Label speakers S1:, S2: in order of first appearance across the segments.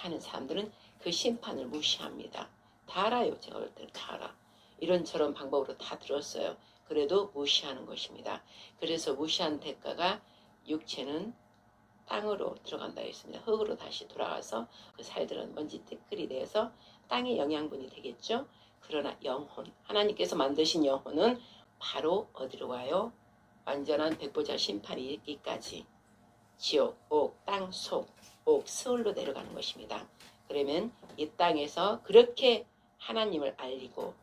S1: 사는 사람들은 그 심판을 무시합니다. 다 알아요. 제가 볼 때는 다 알아. 이런저런 방법으로 다 들었어요. 그래도 무시하는 것입니다. 그래서 무시한 대가가 육체는 땅으로 들어간다 했습니다. 흙으로 다시 돌아가서 그 살들은 먼지 티끌이 되어서 땅의 영양분이 되겠죠. 그러나 영혼, 하나님께서 만드신 영혼은 바로 어디로 가요? 완전한 백보자 심판이 있기까지 지옥, 옥, 땅, 속, 옥, 스올로 내려가는 것입니다. 그러면 이 땅에서 그렇게 하나님을 알리고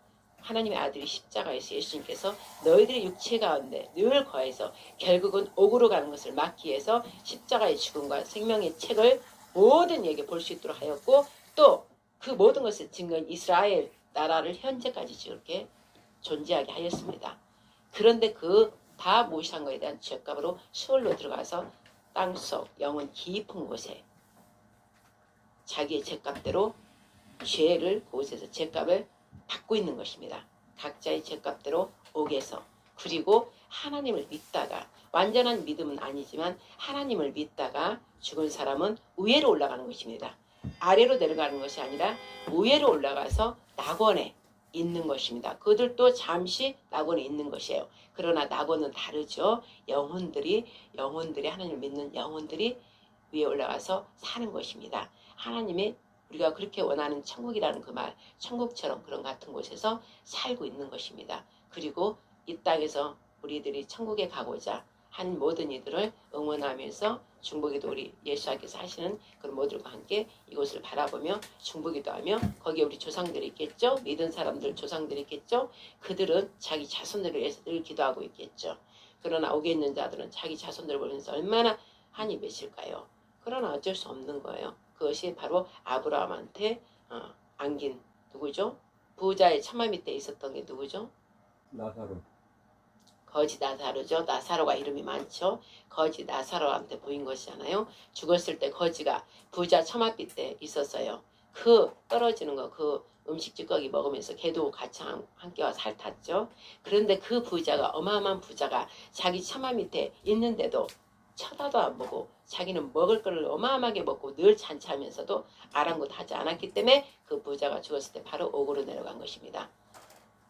S1: 하나님의 아들이 십자가에서 예수님께서 너희들의 육체 가운데 늘 거해서 결국은 옥으로 가는 것을 막기 위해서 십자가의 죽음과 생명의 책을 모든 이에게 볼 수 있도록 하였고 또 그 모든 것을 증거한 이스라엘 나라를 현재까지 이렇게 존재하게 하였습니다. 그런데 그 다 무시한 것에 대한 죄값으로 수월로 들어가서 땅속 영혼 깊은 곳에 자기의 죄값대로 죄를 그곳에서 죄값을 받고 있는 것입니다. 각자의 죄값대로 옥에서 그리고 하나님을 믿다가 완전한 믿음은 아니지만 하나님을 믿다가 죽은 사람은 위로 올라가는 것입니다. 아래로 내려가는 것이 아니라 위로 올라가서 낙원에 있는 것입니다. 그들도 잠시 낙원에 있는 것이에요. 그러나 낙원은 다르죠. 영혼들이 하나님을 믿는 영혼들이 위에 올라가서 사는 것입니다. 하나님의 우리가 그렇게 원하는 천국이라는 그 말, 천국처럼 그런 같은 곳에서 살고 있는 것입니다. 그리고 이 땅에서 우리들이 천국에 가고자 한 모든 이들을 응원하면서 중보기도 우리 예수님께서 하시는 그런 모두들과 함께 이곳을 바라보며 중보기도 하며 거기에 우리 조상들이 있겠죠. 믿은 사람들 조상들이 있겠죠. 그들은 자기 자손들을 위해서 늘 기도하고 있겠죠. 그러나 옥에 있는 자들은 자기 자손들을 보면서 얼마나 한이 맺힐까요? 그러나 어쩔 수 없는 거예요. 그것이 바로 아브라함한테 안긴 누구죠? 부자의 처마 밑에 있었던 게 누구죠?
S2: 나사로.
S1: 거지 나사로죠. 나사로가 이름이 많죠. 거지 나사로한테 보인 것이잖아요. 죽었을 때 거지가 부자 처마빛 때 있었어요. 그 떨어지는 거 그 음식 찌꺼기 먹으면서 걔도 같이 함께 와서 핥았죠. 그런데 그 부자가 어마어마한 부자가 자기 처마 밑에 있는데도 쳐다도 안 보고 자기는 먹을 거를 어마어마하게 먹고 늘 잔치하면서도 아랑곳하지 않았기 때문에 그 부자가 죽었을 때 바로 옥으로 내려간 것입니다.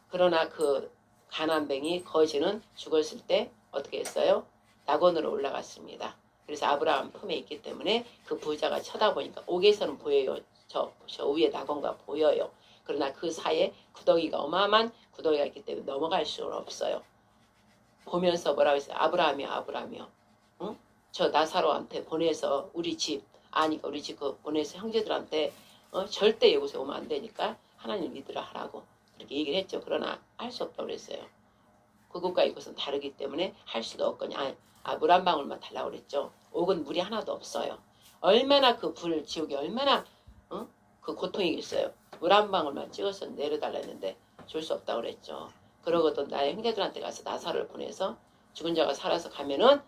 S1: 그러나 그 가난뱅이 거지는 죽었을 때 어떻게 했어요? 낙원으로 올라갔습니다. 그래서 아브라함 품에 있기 때문에 그 부자가 쳐다보니까 옥에서는 보여요. 저 위에 낙원과 보여요. 그러나 그 사이에 구덩이가 어마어마한 구덩이가 있기 때문에 넘어갈 수는 없어요. 보면서 뭐라고 했어요? 아브라함이요 아브라함이요. 응? 저 나사로한테 보내서 우리 집 우리 집 그 보내서 형제들한테 절대 이곳에 오면 안 되니까 하나님 믿으라 하라고 그렇게 얘기를 했죠. 그러나 할 수 없다고 그랬어요. 그곳과 이곳은 다르기 때문에 할 수도 없거냐. 물 한 방울만 달라고 그랬죠. 옥은 물이 하나도 없어요. 얼마나 그 불 지옥이 얼마나 그 고통이겠어요. 물 한 방울만 찍어서 내려달라 했는데 줄 수 없다고 그랬죠. 그러고도 나의 형제들한테 가서 나사를 보내서 죽은 자가 살아서 가면은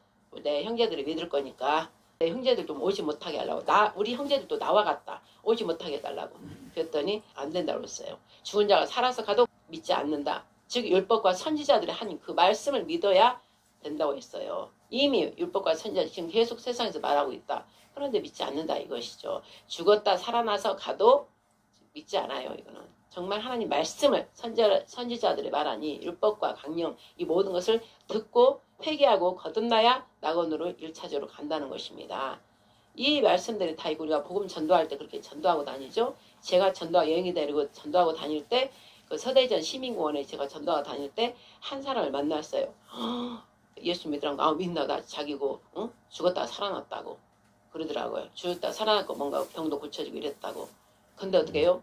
S1: 내 형제들이 믿을 거니까 내 형제들 좀 오지 못하게 하려고 우리 형제들도 나와 갔다 오지 못하게 해달라고 그랬더니 안 된다고 그랬어요. 죽은 자가 살아서 가도 믿지 않는다. 즉 율법과 선지자들이 한 그 말씀을 믿어야 된다고 했어요. 이미 율법과 선지자 지금 계속 세상에서 말하고 있다. 그런데 믿지 않는다 이것이죠. 죽었다 살아나서 가도 믿지 않아요. 이거는 정말 하나님 말씀을 선지자들이 말하니 율법과 강령 이 모든 것을 듣고 회개하고 거듭나야 낙원으로 1차적으로 간다는 것입니다. 이 말씀들이 다 우리가 복음 전도할 때 그렇게 전도하고 다니죠. 제가 여행이 데리고 전도하고 다닐 때 그 서대전 시민공원에 제가 전도하고 다닐 때 한 사람을 만났어요. 예수 믿으라는 거 믿나다 자기고 죽었다가 살아났다고 그러더라고요. 죽었다가 살아났고 뭔가 병도 고쳐지고 이랬다고. 근데 어떻게 해요?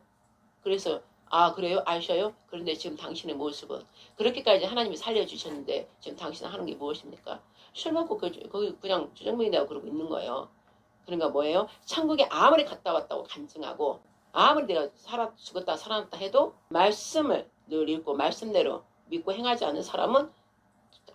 S1: 그래서 그래요? 아셔요? 그런데 지금 당신의 모습은 그렇게까지 하나님이 살려주셨는데 지금 당신은 하는 게 무엇입니까? 술 먹고 거기 그냥 주정뱅이라고 그러고 있는 거예요. 그러니까 뭐예요? 천국에 아무리 갔다 왔다고 간증하고 아무리 내가 죽었다 살아났다 해도 말씀을 늘 읽고 말씀대로 믿고 행하지 않는 사람은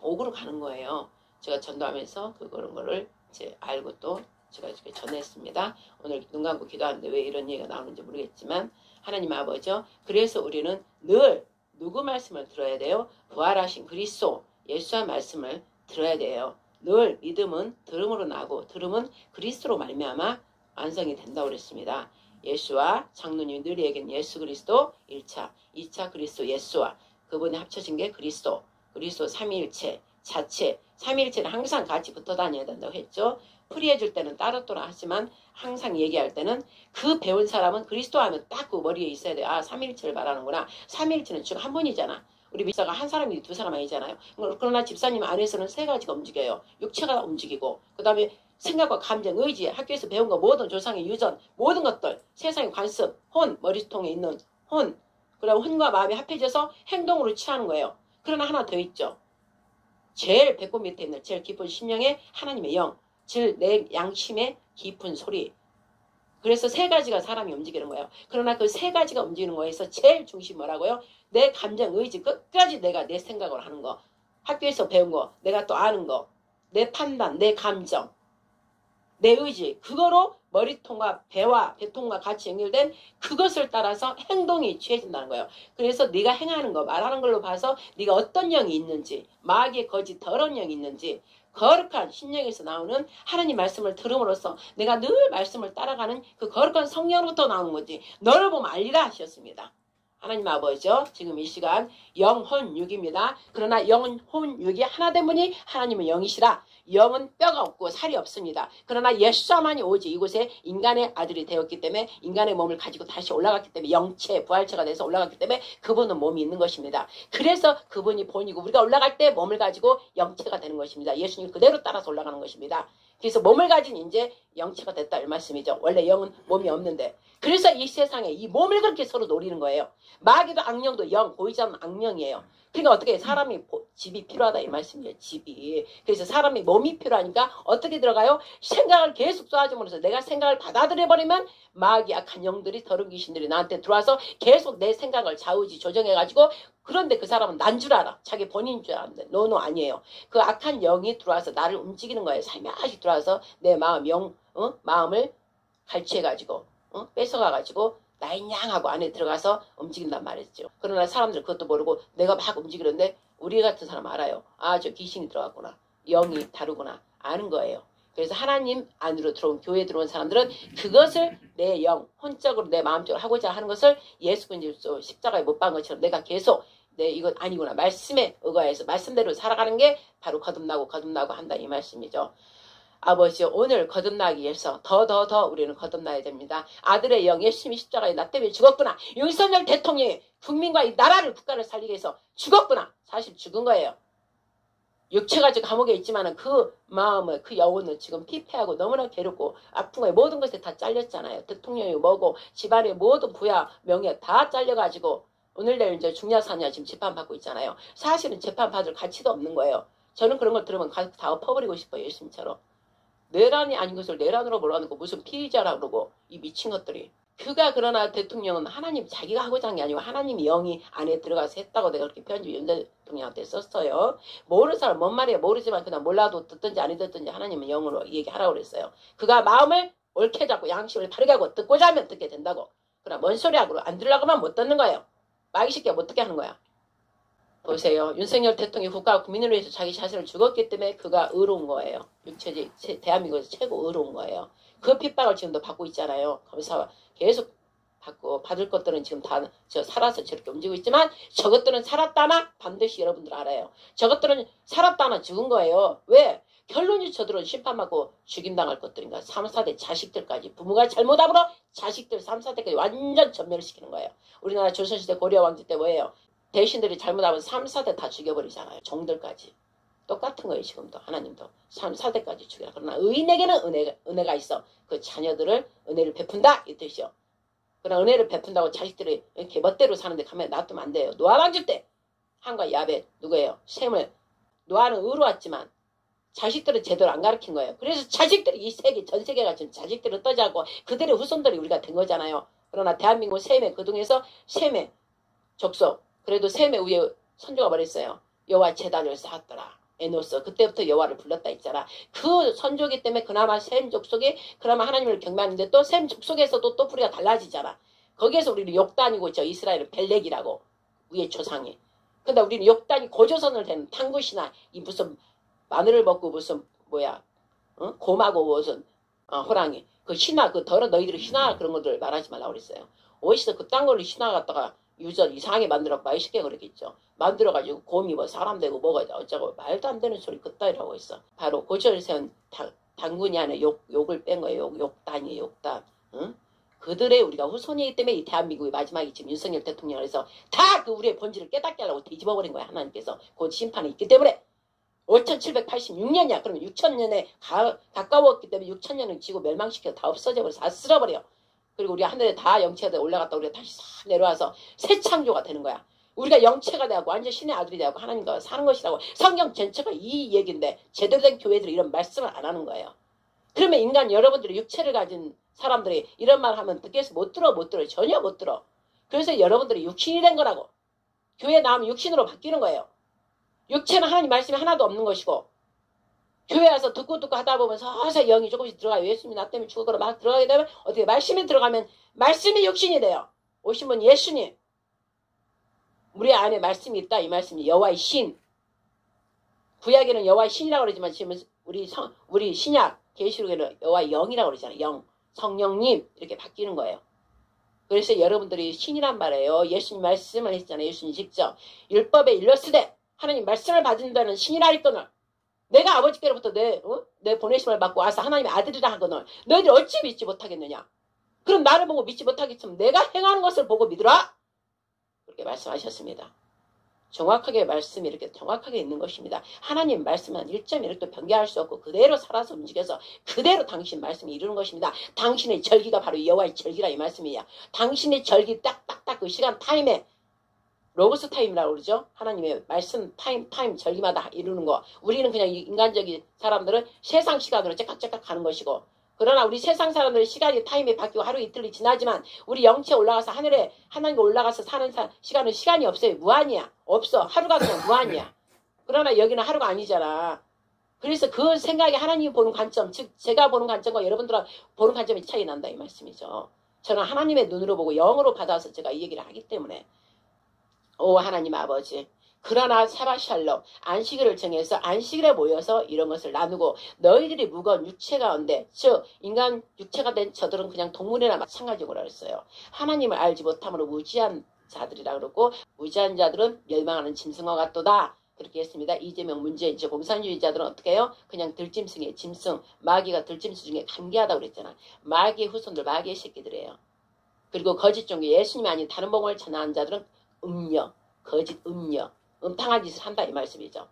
S1: 옥으로 가는 거예요. 제가 전도하면서 그런 거를 이제 알고 또 제가 이렇게 전했습니다. 오늘 눈 감고 기도하는데 왜 이런 얘기가 나오는지 모르겠지만 하나님 아버지요. 그래서 우리는 늘 누구 말씀을 들어야 돼요? 부활하신 그리스도 예수의 말씀을 들어야 돼요. 늘 믿음은 들음으로 나고 들음은 그리스도로 말미암아 완성이 된다고 그랬습니다. 예수와 장로님 느리에겐 예수 그리스도 1차, 2차 그리스도 예수와 그분이 합쳐진 게 그리스도 삼위일체, 자체. 삼위일체는 항상 같이 붙어 다녀야 된다고 했죠. 풀이해줄 때는 따로따로 하지만 항상 얘기할 때는 그 배운 사람은 그리스도 하면 딱 그 머리에 있어야 돼요. 아, 삼위일체를 말하는구나. 삼위일체는 즉 한 분이잖아. 우리 미사가 한 사람이 두 사람 아니잖아요. 그러나 집사님 안에서는 세 가지가 움직여요. 육체가 움직이고 그 다음에 생각과 감정, 의지, 학교에서 배운 거 모든 조상의 유전, 모든 것들, 세상의 관습, 혼, 머리통에 있는 혼, 그다음 혼과 마음이 합해져서 행동으로 취하는 거예요. 그러나 하나 더 있죠. 제일 배꼽 밑에 있는 제일 깊은 심령의 하나님의 영, 즉 내 양심의 깊은 소리. 그래서 세 가지가 사람이 움직이는 거예요. 그러나 그 세 가지가 움직이는 거에서 제일 중심 뭐라고요? 내 감정, 의지, 끝까지 내가 내 생각을 하는 거. 학교에서 배운 거, 내가 또 아는 거, 내 판단, 내 감정, 내 의지, 그거로 머리통과 배와 배통과 같이 연결된 그것을 따라서 행동이 취해진다는 거예요. 그래서 네가 행하는 거, 말하는 걸로 봐서 네가 어떤 영이 있는지, 마귀의 거짓 더러운 영이 있는지, 거룩한 신령에서 나오는 하나님 말씀을 들음으로써 내가 늘 말씀을 따라가는 그 거룩한 성령으로부터 나오는 거지. 너를 보면 알리라 하셨습니다. 하나님 아버지요. 지금 이 시간 영혼육입니다. 그러나 영혼육이 하나된 분이 하나님은 영이시라. 영은 뼈가 없고 살이 없습니다. 그러나 예수만이 오직 이곳에 인간의 아들이 되었기 때문에 인간의 몸을 가지고 다시 올라갔기 때문에 영체, 부활체가 돼서 올라갔기 때문에 그분은 몸이 있는 것입니다. 그래서 그분이 본이고 우리가 올라갈 때 몸을 가지고 영체가 되는 것입니다. 예수님 그대로 따라서 올라가는 것입니다. 그래서 몸을 가진 이제 영체가 됐다 이 말씀이죠. 원래 영은 몸이 없는데. 그래서 이 세상에 이 몸을 그렇게 서로 노리는 거예요. 마귀도 악령도 영, 보이지 않는 악령이에요. 그러니까 어떻게 사람이 집이 필요하다 이 말씀이에요. 집이. 그래서 사람이 몸이 필요하니까 어떻게 들어가요? 생각을 계속 쏘아줌으로써 내가 생각을 받아들여버리면 마귀 악한 영들이 더러운 귀신들이 나한테 들어와서 계속 내 생각을 좌우지 조정해가지고 그런데 그 사람은 난 줄 알아. 자기 본인인 줄 알았는데 노노 아니에요. 그 악한 영이 들어와서 나를 움직이는 거예요. 살며시 들어와서 내 마음, 마음을 갈취해가지고 뺏어가가지고 나인 양하고 안에 들어가서 움직인단 말이죠. 그러나 사람들은 그것도 모르고 내가 막 움직이는데 우리 같은 사람 알아요. 아, 저 귀신이 들어갔구나. 영이 다르구나. 아는 거예요. 그래서 하나님 안으로 들어온 교회에 들어온 사람들은 그것을 내 영, 혼적으로 내 마음적으로 하고자 하는 것을 예수 그리스도 십자가에 못 박은 것처럼 내가 계속 이건 아니구나. 말씀에 의거해서 말씀대로 살아가는 게 바로 거듭나고 한다 이 말씀이죠. 아버지 오늘 거듭나기 위해서 더 우리는 거듭나야 됩니다. 아들의 영 예수님이 십자가에 나 때문에 죽었구나. 윤석열 대통령이 국민과 이 나라를 국가를 살리기 위해서 죽었구나. 사실 죽은 거예요. 육체가 지금 감옥에 있지만 그 마음을 그 영혼은 지금 피폐하고 너무나 괴롭고 아픈 거예요. 모든 것에 다 잘렸잖아요. 대통령이 뭐고 집안의 모든 부야 명예 다 잘려가지고 오늘 내일 이제 중야사냐 지금 재판받고 있잖아요. 사실은 재판받을 가치도 없는 거예요. 저는 그런 걸 들으면 다 엎어버리고 싶어요. 예수님처럼. 내란이 아닌 것을 내란으로 몰아놓고 무슨 피의자라 그러고 이 미친 것들이. 그러나 대통령은 하나님 자기가 하고자 한 게 아니고 하나님이 영이 안에 들어가서 했다고 내가 그렇게 편지 윤 대통령한테 썼어요. 모르는 사람 뭔 말이야 모르지만 그냥 몰라도 듣든지 안 듣든지 하나님은 영으로 얘기하라고 그랬어요. 그가 마음을 옳게 잡고 양심을 바르게 하고 듣고자 하면 듣게 된다고. 그러나 뭔 소리 하고 안 들으려고 하면 못 듣는 거예요. 마귀 새끼가 못 듣게 하는 거야. 보세요. 윤석열 대통령이 국가와 국민을 위해서 자기 자신을 죽었기 때문에 그가 의로운 거예요. 대한민국에서 최고 의로운 거예요. 그 핍박을 지금도 받고 있잖아요. 검사와 계속 받고 받을 것들은 지금 다 살아서 저렇게 움직이고 있지만 저것들은 살았다나 반드시 여러분들 알아요. 저것들은 살았다나 죽은 거예요. 왜? 결론이 저들은 심판받고 죽임당할 것들인가. 3, 4대 자식들까지 부모가 잘못함으로 자식들 3, 4대까지 완전 전멸을 시키는 거예요. 우리나라 조선시대 고려 왕조 때 뭐예요? 대신들이 잘못하면 3, 4대 다 죽여버리잖아요. 종들까지. 똑같은 거예요. 지금도 하나님도 3, 4대까지 죽여라. 그러나 의인에게는 은혜가 있어. 그 자녀들을 은혜를 베푼다 이 뜻이요. 그러나 은혜를 베푼다고 자식들이 이렇게 멋대로 사는데 가면 놔두면 안 돼요. 노아 왕조 때 함과 야벳 누구예요? 셈을. 노아는 의로웠지만 자식들은 제대로 안 가르친 거예요. 그래서 자식들이 이 세계 전 세계가 지금 자식들을 떠자고 그들의 후손들이 우리가 된 거잖아요. 그러나 대한민국 셈의 그중에서 셈의 족속 그래도 셈의 위에 선조가 말했어요. 여호와 제단을 쌓았더라. 에노스 그때부터 여호와를 불렀다 했잖아. 그 선조기 때문에 그나마 셈 족속이 그나마 하나님을 경배하는데 또 셈 족속에서도 또 뿌리가 달라지잖아. 거기에서 우리는 욕단이고 저 이스라엘은 벨렉이라고 위에 조상이. 근데 우리는 욕단이 고조선을 된 탕구시나 이 무슨 마늘을 먹고 무슨 뭐야 고마고 무슨 호랑이 그 신화, 그 더러 너희들이 신화 그런 것들 말하지 말라고 그랬어요. 어디서 그딴 걸로 신화 갖다가 유전 이상하게 만들어 많이 쉽게 그랬겠죠. 만들어가지고 곰이 뭐 사람 되고 뭐가 어쩌고 말도 안 되는 소리 그따위라고 했어. 바로 고초를 세운 당군이 안에 욕을 뺀 거예요. 욕단이에요. 욕단. 응? 그들의 우리가 후손이기 때문에 이 대한민국의 마지막에 지금 윤석열 대통령을 해서 다 그 우리의 본질을 깨닫게 하려고 뒤집어버린 거야. 하나님께서 곧 심판이 있기 때문에 5786년이야. 그러면 6000년에 가까웠기 때문에 6000년을 지고 멸망시켜 다 없어져 버려. 다 쓸어버려. 그리고 우리가 하늘에 다 영체가 올라갔다 우리가 다시 싹 내려와서 새 창조가 되는 거야. 우리가 영체가 되고 완전 신의 아들이 되고 하나님과 사는 것이라고 성경 전체가 이 얘기인데 제대로 된 교회들이 이런 말씀을 안 하는 거예요. 그러면 인간 여러분들이 육체를 가진 사람들이 이런 말 하면 듣겠어? 못 들어. 전혀 못 들어. 그래서 여러분들이 육신이 된 거라고. 교회 나오면 육신으로 바뀌는 거예요. 육체는 하나님 말씀이 하나도 없는 것이고 교회 와서 듣고 하다 보면 서서히 영이 조금씩 들어가요. 예수님이 나 때문에 죽었거나 막 들어가게 되면 어떻게 말씀이 들어가면 말씀이 육신이 돼요. 오신 분 예수님. 우리 안에 말씀이 있다. 이 말씀이 여호와의 신. 구약에는 여호와의 신이라고 그러지만 지금 우리 신약 계시록에는 여호와의 영이라고 그러잖아요. 영. 성령님 이렇게 바뀌는 거예요. 그래서 여러분들이 신이란 말이에요. 예수님 말씀을 했잖아요. 예수님 직접 율법에 일렀으되 하나님 말씀을 받은다는 신이라 했거늘 내가 아버지께로부터 내 보내심을 받고 와서 하나님의 아들이라 하거늘 너희들 어찌 믿지 못하겠느냐. 그럼 나를 보고 믿지 못하겠으면 내가 행하는 것을 보고 믿으라. 그렇게 말씀하셨습니다. 정확하게 말씀이 이렇게 정확하게 있는 것입니다. 하나님 말씀은 1.1도 변개할 수 없고 그대로 살아서 움직여서 그대로 당신 말씀이 이루는 것입니다. 당신의 절기가 바로 여호와의 절기라 이 말씀이에요. 당신의 절기 딱딱딱 그 시간 타임에 로고스 타임이라고 그러죠. 하나님의 말씀 타임 절기마다 이루는 거. 우리는 그냥 인간적인 사람들은 세상 시간으로 째깍째깍 가는 것이고 그러나 우리 세상 사람들의 시간이 타임이 바뀌고 하루 이틀이 지나지만 우리 영체 올라가서 하늘에 하나님과 올라가서 사는 시간은 시간이 없어요. 무한이야. 없어. 하루가 그냥 무한이야. 그러나 여기는 하루가 아니잖아. 그래서 그 생각이 하나님이 보는 관점, 즉 제가 보는 관점과 여러분들 보는 관점이 차이 난다 이 말씀이죠. 저는 하나님의 눈으로 보고 영으로 받아서 제가 이 얘기를 하기 때문에 오 하나님 아버지 그러나 사바샬롬 안식일을 정해서 안식일에 모여서 이런 것을 나누고 너희들이 무거운 육체 가운데 즉 인간 육체가 된 저들은 그냥 동물이나 마찬가지고 그랬어요. 하나님을 알지 못함으로 무지한 자들이라 그러고 무지한 자들은 멸망하는 짐승과 같도다. 그렇게 했습니다. 이재명 문재인 공산주의자들은 어떻게 해요? 그냥 들짐승이에요. 짐승 마귀가 들짐승 중에 감기하다고 그랬잖아. 마귀의 후손들 마귀의 새끼들이에요. 그리고 거짓 종교 예수님이 아닌 다른 복음을 전하는 자들은 음녀 거짓 음녀 음탕한 짓을 한다 이 말씀이죠.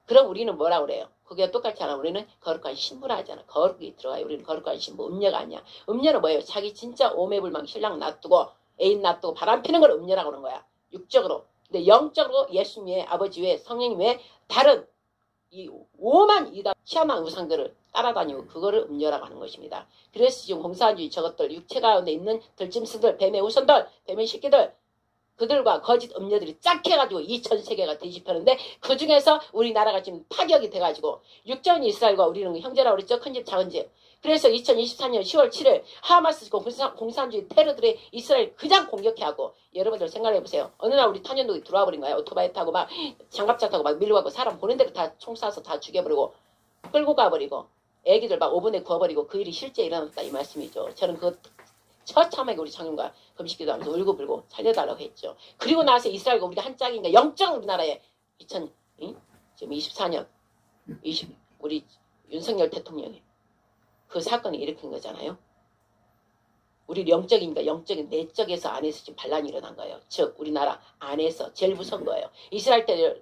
S1: 그럼 우리는 뭐라 그래요? 그게 똑같지 않아. 우리는 거룩한 신부라 하잖아. 거룩이 들어가요. 우리는 거룩한 신부. 음녀가 아니야. 음녀는 뭐예요? 자기 진짜 오매불망 신랑 놔두고 애인 놔두고 바람 피는 걸 음녀라고 그러는 거야. 육적으로. 근데 영적으로 예수님 외에 아버지 외에 성령 외에 다른 이 오만 이다 희한한 우상들을 따라다니고 그거를 음녀라고 하는 것입니다. 그래서 지금 공산주의 저것들 육체 가운데 있는 들짐승들 뱀의 후손들 뱀의 새끼들 그들과 거짓 음녀들이 짝해가지고 2000세계가 뒤집혔는데 그 중에서 우리나라가 지금 파격이 돼가지고 육전 이스라엘과 우리는 형제라고 그랬죠. 큰집 작은집. 그래서 2024년 10월 7일 하마스 공산주의 테러들이 이스라엘 그냥 공격해하고 여러분들 생각해보세요. 어느 날 우리 탄현독이 들어와 버린 거야. 오토바이 타고 막 장갑차 타고 막 밀고 가고 사람 보는 대로 다 총 쏴서 다 죽여버리고 끌고 가버리고 애기들 막 오븐에 구워버리고 그 일이 실제 일어났다 이 말씀이죠. 저는 그거 처참하게 우리 장님과 금식기도 하면서 울고불고 살려달라고 했죠. 그리고 나서 이스라엘과 우리가 한 짝인가 영적 우리나라에 지금 24년 우리 윤석열 대통령이 그 사건을 일으킨 거잖아요. 우리 영적인가 영적인 내적에서 안에서 지금 반란이 일어난 거예요. 즉 우리나라 안에서 제일 무서운 거예요.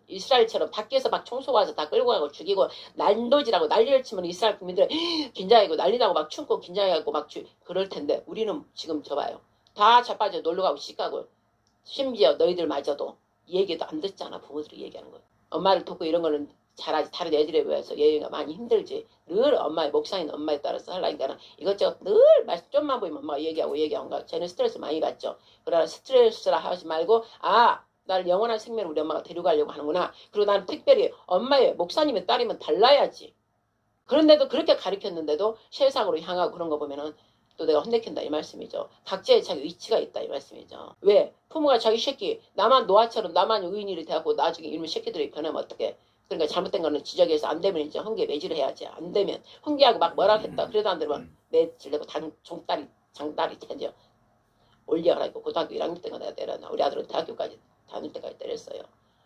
S1: 이스라엘처럼 밖에서 막 총소 와서 다 끌고 가고 죽이고 난도질하고 난리를 치면 이스라엘 국민들은 긴장하고 난리나고 막 춤고 긴장하고 막 그럴 텐데 우리는 지금 저봐요. 다 자빠져 놀러가고 씻가고 심지어 너희들마저도 얘기도 안 듣잖아. 부모들이 얘기하는 거. 엄마를 돕고 이런 거는 잘하지. 다른 애들에 비해서 얘가 많이 힘들지. 늘 엄마의 목사인 엄마에 따라서 하려니까 이것저것 늘 말씀 좀만 보이면 엄마가 얘기하고 거. 쟤는 스트레스 많이 받죠. 그러나 스트레스라 하지 말고 나를 영원한 생명을 우리 엄마가 데려가려고 하는구나. 그리고 나는 특별히 엄마의 목사님의 딸이면 달라야지. 그런데도 그렇게 가르쳤는데도 세상으로 향하고 그런 거 보면은 또 내가 혼내킨다 이 말씀이죠. 각자의 자기 위치가 있다 이 말씀이죠. 왜? 부모가 자기 새끼 나만 노아처럼 나만 의인이 돼갖고 나중에 이놈의 새끼들이 변하면 어떡해. 그러니까 잘못된 거는 지적해서 안 되면 이제 훈계 매질을 해야지. 안 되면 훈계하고 막 뭐라 했다. 그래도 안 되면 매질 내고 장다리 ten죠. 올려가지고 고등학교 1학년 때가 내가 때렸나. 우리 아들은 대학교까지 다닐 때까지 때렸어요.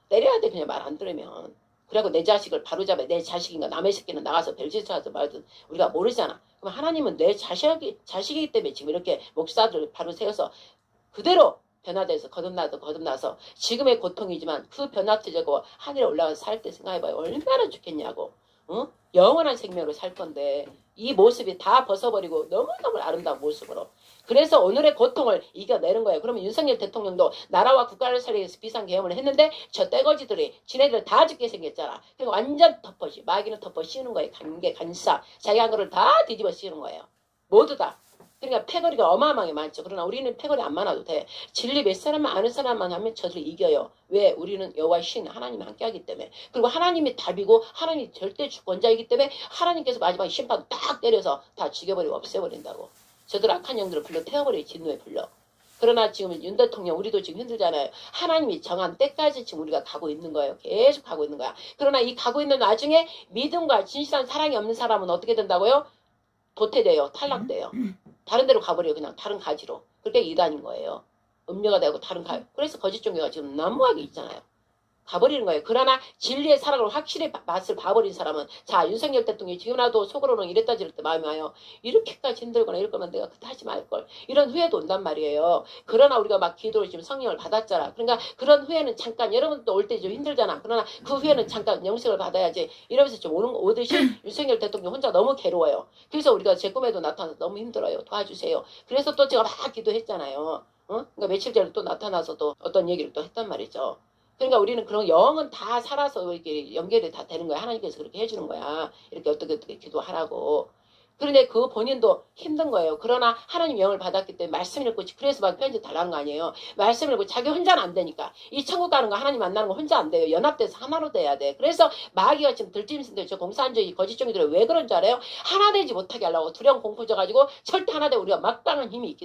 S1: 때려야 돼. 그냥 말 안 들으면. 그리고 내 자식을 바로잡아. 내 자식인가 남의 새끼는 나가서 별짓을 하든 말든 우리가 모르잖아. 그럼 하나님은 내 자식이기 때문에 지금 이렇게 목사들을 바로 세워서 그대로 변화돼서 거듭나서 지금의 고통이지만 그 변화되고 하늘에 올라가서 살 때 생각해봐요. 얼마나 좋겠냐고. 어? 영원한 생명으로 살 건데 이 모습이 다 벗어버리고 너무너무 아름다운 모습으로. 그래서 오늘의 고통을 이겨내는 거예요. 그러면 윤석열 대통령도 나라와 국가를 살리기 위해서 비상계엄을 했는데 저 떼거지들이 지네들 다 죽게 생겼잖아. 그리고 완전 덮어지. 마귀는 덮어 씌우는 거예요. 간사. 자기 한 거를 다 뒤집어 씌우는 거예요. 모두 다. 그러니까 패거리가 어마어마하게 많죠. 그러나 우리는 패거리 안 많아도 돼. 진리 몇 사람만 아는 사람만 하면 저들이 이겨요. 왜? 우리는 여호와의 신 하나님이 함께하기 때문에. 그리고 하나님이 답이고 하나님이 절대 주권자이기 때문에 하나님께서 마지막에 심판 딱 때려서 다 죽여버리고 없애버린다고. 저들 악한 영들을 불러 태워버려요. 진노에 불러. 그러나 지금 윤 대통령 우리도 지금 힘들잖아요. 하나님이 정한 때까지 지금 우리가 가고 있는 거예요. 계속 가고 있는 거야. 그러나 이 가고 있는 와중에 믿음과 진실한 사랑이 없는 사람은 어떻게 된다고요? 도태돼요. 탈락돼요. 다른 데로 가버려요. 그냥 다른 가지로. 그게 이단인 거예요. 음료가 되고 다른 그래서 거짓 종교가 지금 난무하게 있잖아요. 가버리는 거예요. 그러나 진리의 사랑을 확실히 맛을 봐버린 사람은 자 윤석열 대통령이 지금이라도 속으로는 이랬다 저랬다 마음이 와요. 이렇게까지 힘들거나 이럴 거면 내가 그때 하지 말걸. 이런 후회도 온단 말이에요. 그러나 우리가 막 기도를 지금 성령을 받았잖아. 그러니까 그런 후회는 잠깐 여러분도 올 때 좀 힘들잖아. 그러나 그 후회는 잠깐 영생을 받아야지. 이러면서 좀 오듯이 윤석열 대통령 혼자 너무 괴로워요. 그래서 우리가 제 꿈에도 나타나서 너무 힘들어요. 도와주세요. 그래서 또 제가 막 기도했잖아요. 그러니까 며칠 전에 또 나타나서 또 어떤 얘기를 또 했단 말이죠. 그러니까 우리는 그런 영은 다 살아서 이렇게 연결이 다 되는 거야. 하나님께서 그렇게 해주는 거야. 이렇게 어떻게 기도하라고. 그런데 그 본인도 힘든 거예요. 그러나 하나님 영을 받았기 때문에 말씀을 읽고 그래서 막 편지 달라는 거 아니에요. 말씀을 읽고 자기 혼자는 안 되니까. 이 천국 가는 거 하나님 만나는 거 혼자 안 돼요. 연합돼서 하나로 돼야 돼. 그래서 마귀가 지금 들짐승들 저 공산주의 거짓종이들은 왜 그런 줄 알아요? 하나 되지 못하게 하려고 두려움 공포져가지고 절대 하나 되고 우리가 막다는 힘이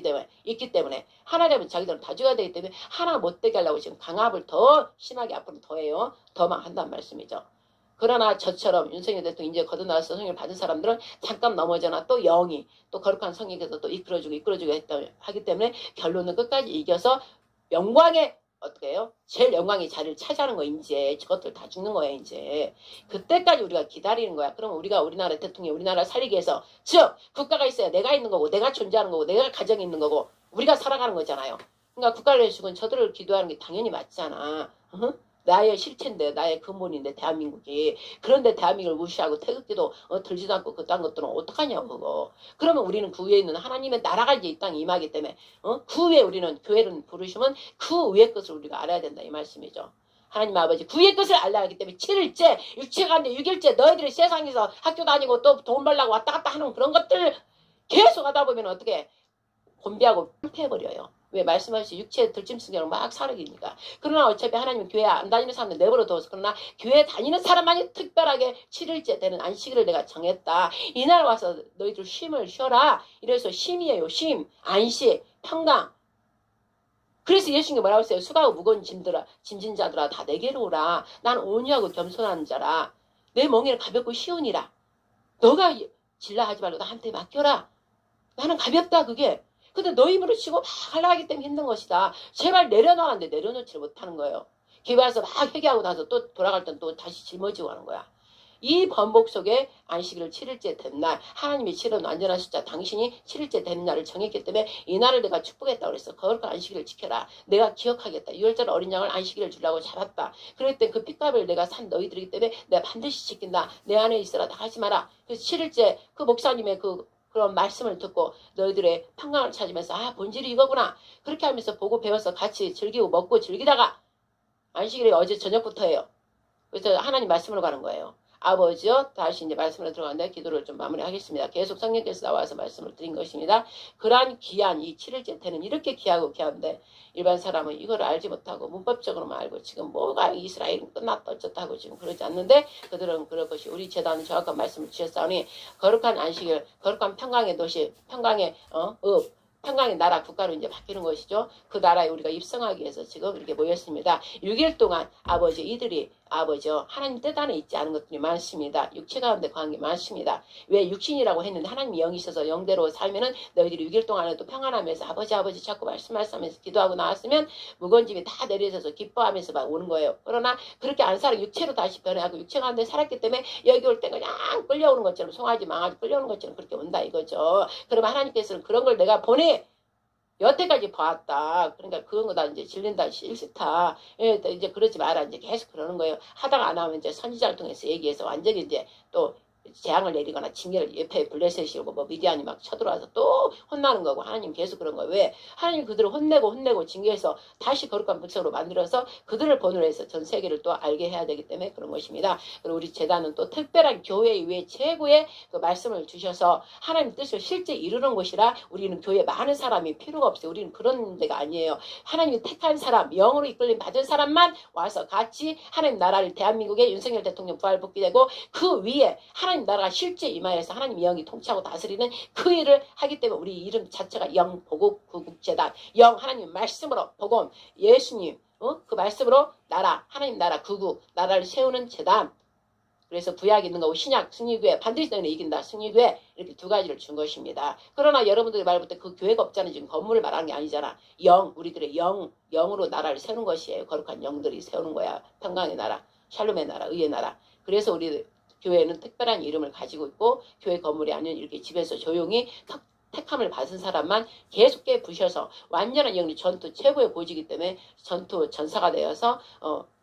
S1: 있기 때문에 하나 되면 자기들은 다 죽어야 되기 때문에 하나 못 되게 하려고 지금 강압을 더 심하게 앞으로 더해요. 더만 한다는 말씀이죠. 그러나 저처럼 윤석열 대통령 이제 거듭나서 성령을 받은 사람들은 잠깐 넘어져나 또 영이 또 거룩한 성령께서 또 이끌어주고 하기 때문에 결론은 끝까지 이겨서 영광의 어떻게 해요? 제일 영광의 자리를 차지하는 거 이제 저것들 다 죽는 거야 이제. 그때까지 우리가 기다리는 거야. 그러면 우리가 우리나라 대통령 우리나라 살리기 위해서 즉 국가가 있어야 내가 있는 거고 내가 존재하는 거고 내가 가정이 있는 거고 우리가 살아가는 거잖아요. 그러니까 국가를 위해 죽은 저들을 기도하는 게 당연히 맞잖아. 나의 실체인데 나의 근본인데 대한민국이. 그런데 대한민국을 무시하고 태극기도 들지도 않고 그딴 것들은 어떡하냐고 그거. 그러면 우리는 그 위에 있는 하나님의 나라가 이제 이 땅에 임하기 때문에 그 위에 우리는 교회를 부르시면 그 위의 것을 우리가 알아야 된다 이 말씀이죠. 하나님 아버지 그 위의 것을 알아야 하기 때문에 7일째 육체가 안 돼 6일째 너희들이 세상에서 학교 다니고 또 돈 벌려고 왔다 갔다 하는 그런 것들 계속 하다 보면 어떻게 곤비하고 피해버려요. 왜 말씀하신 육체의 들짐승처럼 막 살아기니까. 그러나 어차피 하나님은 교회 안 다니는 사람들 내버려둬서 그러나 교회 다니는 사람만이 특별하게 7일째 되는 안식일을 내가 정했다. 이날 와서 너희들 쉼을 쉬어라. 이래서 쉼이에요. 쉼, 안식, 평강. 그래서 예수님이 뭐라고 했어요? 수고하고 무거운 짐진 자들아 다 내게로 오라. 나는 온유하고 겸손한 자라. 내 멍에는 가볍고 쉬우니라. 너가 질라 하지 말고 나한테 맡겨라. 나는 가볍다 그게. 근데 너 힘으로 치고 막 하려 하기 때문에 힘든 것이다. 제발 내려놔는데 내려놓지를 못하는 거예요. 교회 와서 막 회개하고 나서 또 돌아갈 땐 또 다시 짊어지고 하는 거야. 이 번복 속에 안식일을 7일째 된 날 하나님이 치른 완전한 숫자 당신이 7일째 된 날을 정했기 때문에 이 날을 내가 축복했다고 그랬어. 거룩한 안식일을 지켜라. 내가 기억하겠다. 6월절 어린 양을 안식일을 주려고 잡았다. 그럴 때 그 핏값을 내가 산 너희들이기 때문에 내가 반드시 지킨다. 내 안에 있어라. 나가지 마라. 그래서 7일째 그 목사님의 그런 말씀을 듣고 너희들의 평강을 찾으면서 본질이 이거구나. 그렇게 하면서 보고 배워서 같이 즐기고 먹고 즐기다가 안식일이 어제 저녁부터예요. 그래서 하나님 말씀으로 가는 거예요. 아버지요 다시 이제 말씀으로 들어가는데 기도를 좀 마무리하겠습니다. 계속 성령께서 나와서 말씀을 드린 것입니다. 그러한 귀한 이 7일째 때는 이렇게 귀하고 귀한데 일반 사람은 이걸 알지 못하고 문법적으로만 알고 지금 뭐가 이스라엘은 끝났다 어쩌다 하고 지금 그러지 않는데 그들은 그럴 것이 우리 제단은 정확한 말씀을 주셨사오니 거룩한 안식일 거룩한 평강의 도시 평강의 평강의 나라 국가로 이제 바뀌는 것이죠. 그 나라에 우리가 입성하기 위해서 지금 이렇게 모였습니다. 6일 동안 아버지 이들이 아버지요 하나님 뜻 안에 있지 않은 것들이 많습니다. 육체 가운데 거한 게 많습니다. 왜 육신이라고 했는데 하나님 영이 있어서 영대로 살면은 너희들이 6일 동안에도 평안하면서 아버지 자꾸 말씀하면서 기도하고 나왔으면 무거운 짐이 다 내려져서 기뻐하면서 막 오는 거예요. 그러나 그렇게 안 살아 육체로 다시 변해하고 육체 가운데 살았기 때문에 여기 올 때 그냥 끌려오는 것처럼 송아지 망아지 끌려오는 것처럼 그렇게 온다 이거죠. 그러면 하나님께서는 그런 걸 내가 보내 여태까지 봐왔다. 그러니까 그런 거 다 이제 질린다, 싫다. 예, 이제 그러지 마라. 이제 계속 그러는 거예요. 하다가 안 하면 이제 선지자를 통해서 얘기해서 완전히 이제 또 재앙을 내리거나 징계를 옆에 블레셋이 오고 뭐 미디안이 막 쳐들어와서 또 혼나는 거고 하나님 계속 그런 거예요. 왜? 하나님 그들을 혼내고 징계해서 다시 거룩한 백성으로 만들어서 그들을 본으로 해서 전 세계를 또 알게 해야 되기 때문에 그런 것입니다. 그리고 우리 재단은 또 특별한 교회 위에 최고의 그 말씀을 주셔서 하나님 뜻을 실제 이루는 곳이라 우리는 교회에 많은 사람이 필요가 없어요. 우리는 그런 데가 아니에요. 하나님이 택한 사람, 영으로 이끌림 받은 사람만 와서 같이 하나님 나라를 대한민국의 윤석열 대통령 부활복귀되고 그 위에 하나님 나라가 실제 임하여서 하나님 영이 통치하고 다스리는 그 일을 하기 때문에 우리 이름 자체가 영보국 구국재단 영 하나님 말씀으로 복음 예수님 그 말씀으로 나라 하나님 나라 구국 나라를 세우는 재단. 그래서 구약 있는 거고 신약 승리교회 반드시 너희는 이긴다 승리교회 이렇게 두 가지를 준 것입니다. 그러나 여러분들이 말할 때 그 교회가 없잖아요. 지금 건물을 말하는 게 아니잖아. 우리들의 영으로 나라를 세우는 것이에요. 거룩한 영들이 세우는 거야. 평강의 나라 샬롬의 나라 의의 나라. 그래서 우리 교회는 특별한 이름을 가지고 있고 교회 건물이 아닌 이렇게 집에서 조용히 택함을 받은 사람만 계속 부셔서 완전한 영리 전투 최고의 보지기 때문에 전사가 되어서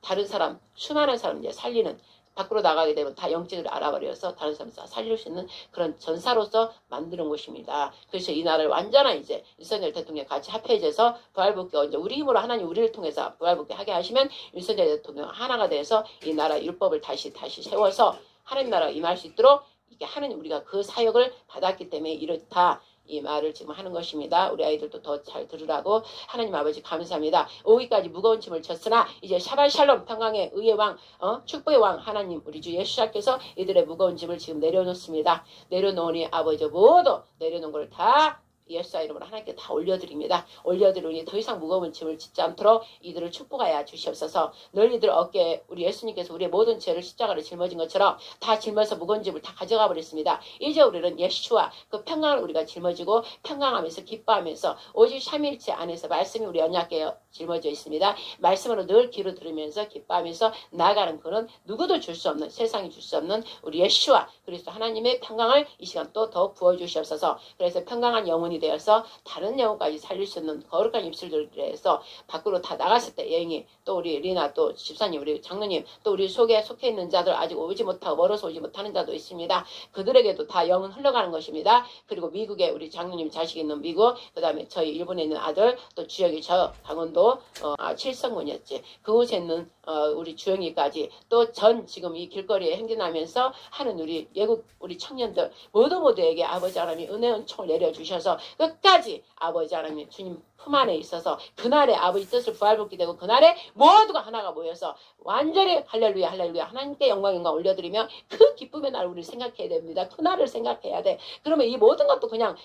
S1: 다른 사람 수많은 사람 이제 살리는 밖으로 나가게 되면 다 영적으로 알아버려서 다른 사람 살릴 수 있는 그런 전사로서 만드는 곳입니다. 그래서 이 나라를 완전한 이제 윤석열 대통령 같이 합해져서 부활복귀 이제 우리 힘으로 하나님 우리를 통해서 부활복귀 하게 하시면 윤석열 대통령 하나가 돼서 이 나라 율법을 다시 세워서 하나님 나라가 임할 수 있도록 이게 하나님 우리가 그 사역을 받았기 때문에 이렇다. 이 말을 지금 하는 것입니다. 우리 아이들도 더 잘 들으라고 하나님 아버지 감사합니다. 오기까지 무거운 짐을 졌으나 이제 샤발 샬롬 평강의 의의 왕 축복의 왕 하나님 우리 주 예수님께서 이들의 무거운 짐을 지금 내려놓습니다. 내려놓으니 아버지 모두 내려놓은 걸 다 예수와 이름으로 하나님께 다 올려드립니다. 올려드리니 더 이상 무거운 짐을 짓지 않도록 이들을 축복하여 주시옵소서. 너희들 어깨에 우리 예수님께서 우리의 모든 죄를 십자가를 짊어진 것처럼 다 짊어서 무거운 짐을 다 가져가 버렸습니다. 이제 우리는 예수와 그 평강을 우리가 짊어지고 평강하면서 기뻐하면서 오직 삼일체 안에서 말씀이 우리 언약궤에 짊어져 있습니다. 말씀으로 늘 귀로 들으면서 기뻐하면서 나아가는 그는 누구도 줄 수 없는 세상이 줄 수 없는 우리 예수와 그리스도 하나님의 평강을 이 시간 또 더 부어주시옵소서. 그래서 평강한 영혼이 되어서 다른 영혼까지 살릴 수 있는 거룩한 입술들을 해서 밖으로 다 나갔을 때 여행이 또 우리 리나 또 집사님 우리 장로님 또 우리 속에 속해 있는 자들 아직 오지 못하고 멀어서 오지 못하는 자도 있습니다. 그들에게도 다 영은 흘러가는 것입니다. 그리고 미국에 우리 장로님 자식 있는 미국 그 다음에 저희 일본에 있는 아들 또 주영이 저 강원도 칠성군이었지 그곳에 있는 우리 주영이까지 또 전 지금 이 길거리에 행진하면서 하는 우리 외국 우리 청년들 모두에게 아버지 하나님이 은혜 은총을 내려주셔서 끝까지 아버지 하나님 주님 품 안에 있어서 그날에 아버지 뜻을 부활복귀 되고 그날에 모두가 하나가 모여서 완전히 할렐루야 하나님께 영광 올려드리며 그 기쁨의 날 우리 생각해야 됩니다. 그날을 생각해야 돼. 그러면 이 모든 것도 그냥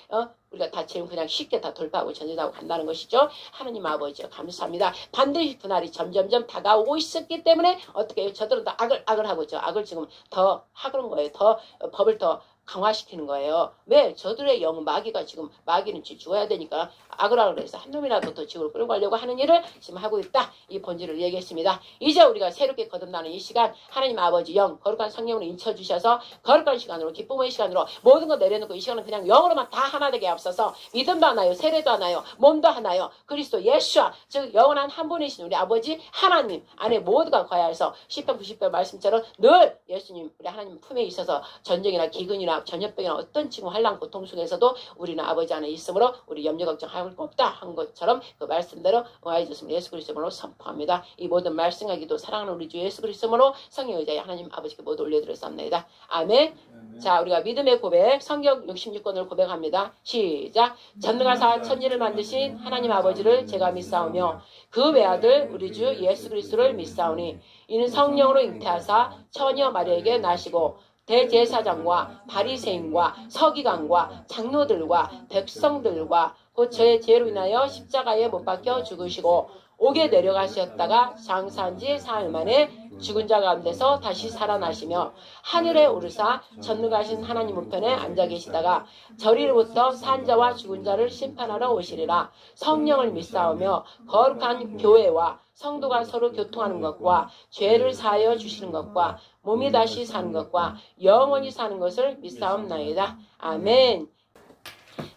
S1: 우리가 다 지금 그냥 쉽게 다 돌파하고 전진하고 간다는 것이죠. 하나님 아버지 감사합니다. 반드시 그날이 점점점 다가오고 있었기 때문에 어떻게 해요? 저들은 더 악을 하고 있죠. 악을 지금 더 하는 거예요. 더 법을 더 강화시키는 거예요. 왜? 저들의 영 마귀가 지금 마귀는 죽어야 되니까 악을 해서 한 놈이라도 더 지구를 끌고 가려고 하는 일을 지금 하고 있다. 이 본질을 얘기했습니다. 이제 우리가 새롭게 거듭나는 이 시간 하나님 아버지 영 거룩한 성령으로 인쳐주셔서 거룩한 시간으로 기쁨의 시간으로 모든 거 내려놓고 이 시간은 그냥 영으로만 다 하나 되게 앞서서 믿음도 하나요 세례도 하나요 몸도 하나요 그리스도 예수와 즉 영원한 한 분이신 우리 아버지 하나님 안에 모두가 거하여서 10편 90편 말씀처럼 늘 예수님 우리 하나님 품에 있어서 전쟁이나 기근이나 전염병이나 어떤 지금 환난 고통 속에서도 우리는 아버지 안에 있으므로 우리 염려 걱정할 거 없다 한 것처럼 그 말씀대로 와해 주시면 예수 그리스도로 선포합니다. 이 모든 말씀과 기도 사랑하는 우리 주 예수 그리스도로 성령 의자에 하나님 아버지께 모두 올려드렸습니다. 아멘. 자 우리가 믿음의 고백 성경 66권을 고백합니다. 시작. 전능하사 천지를 만드신 하나님 아버지를 제가 믿사오며 그 외아들 우리 주 예수 그리스도를 믿사오니 이는 성령으로 잉태하사 처녀 마리아에게 나시고 대제사장과 바리새인과 서기관과 장로들과 백성들과 곧 저의 죄로 인하여 십자가에 못 박혀 죽으시고 옥에 내려가셨다가 장사한 지 사흘 만에 죽은 자 가운데서 다시 살아나시며 하늘에 오르사 전능하신 하나님 우편에 앉아 계시다가 저리로부터 산 자와 죽은 자를 심판하러 오시리라. 성령을 믿사오며 거룩한 교회와 성도가 서로 교통하는 것과 죄를 사하여 주시는 것과 몸이 다시 사는 것과 영원히 사는 것을 믿사옵나이다. 아멘.